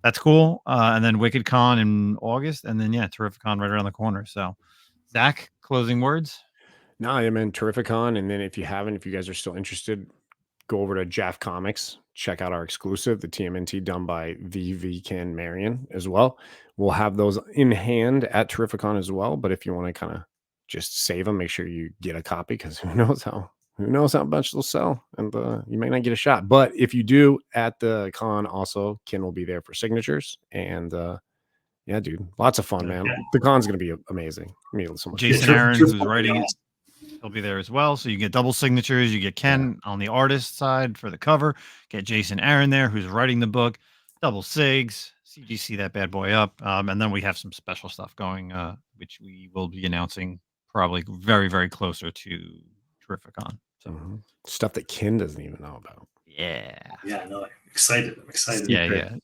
that's cool. And then WickedCon in August, and then yeah, Terrificon right around the corner. So, Zach, closing words. No, I mean Terrificon, and then if you guys are still interested, go over to Jaff Comics, check out our exclusive, the TMNT done by VKen Marion as well. We'll have those in hand at Terrificon as well. But if you want to kind of just save them, make sure you get a copy, because who knows how much they'll sell, and you may not get a shot. But if you do at the con, also Ken will be there for signatures, and yeah, dude, lots of fun, man. The con's gonna be amazing. So much Jason Aaron, who's writing it, he'll be there as well. So you get double signatures. You get Ken on the artist side for the cover. Get Jason Aaron there, who's writing the book. Double sigs. CGC that bad boy up. And then we have some special stuff going, which we will be announcing probably very, very closer to Terrificon. So stuff that Ken doesn't even know about. Yeah. Yeah, no, I'm excited. Yeah.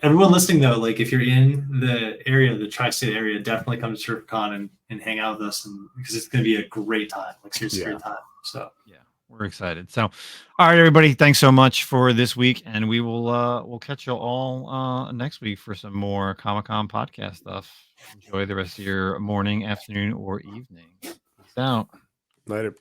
Everyone listening though, like if you're in the area, the tri-state area, definitely come to Terrificon and hang out with us, and because it's going to be a great time, like seriously great time. So yeah, we're excited. So, all right, everybody, thanks so much for this week, and we will we'll catch you all next week for some more Comic-Con podcast stuff. Enjoy the rest of your morning, afternoon, or evening. Peace out. Later.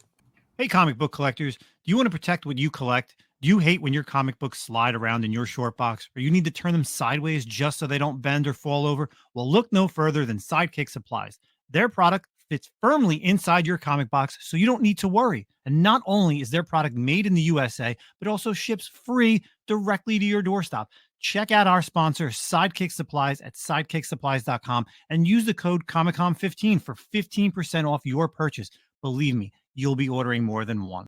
Hey, comic book collectors, do you want to protect what you collect? Do you hate when your comic books slide around in your short box, or you need to turn them sideways just so they don't bend or fall over? Well, look no further than Sidekick Supplies. Their product fits firmly inside your comic box, so you don't need to worry. And not only is their product made in the USA, but also ships free directly to your doorstep. Check out our sponsor, Sidekick Supplies, at sidekicksupplies.com and use the code ComicCon15 for 15% off your purchase. Believe me, you'll be ordering more than one.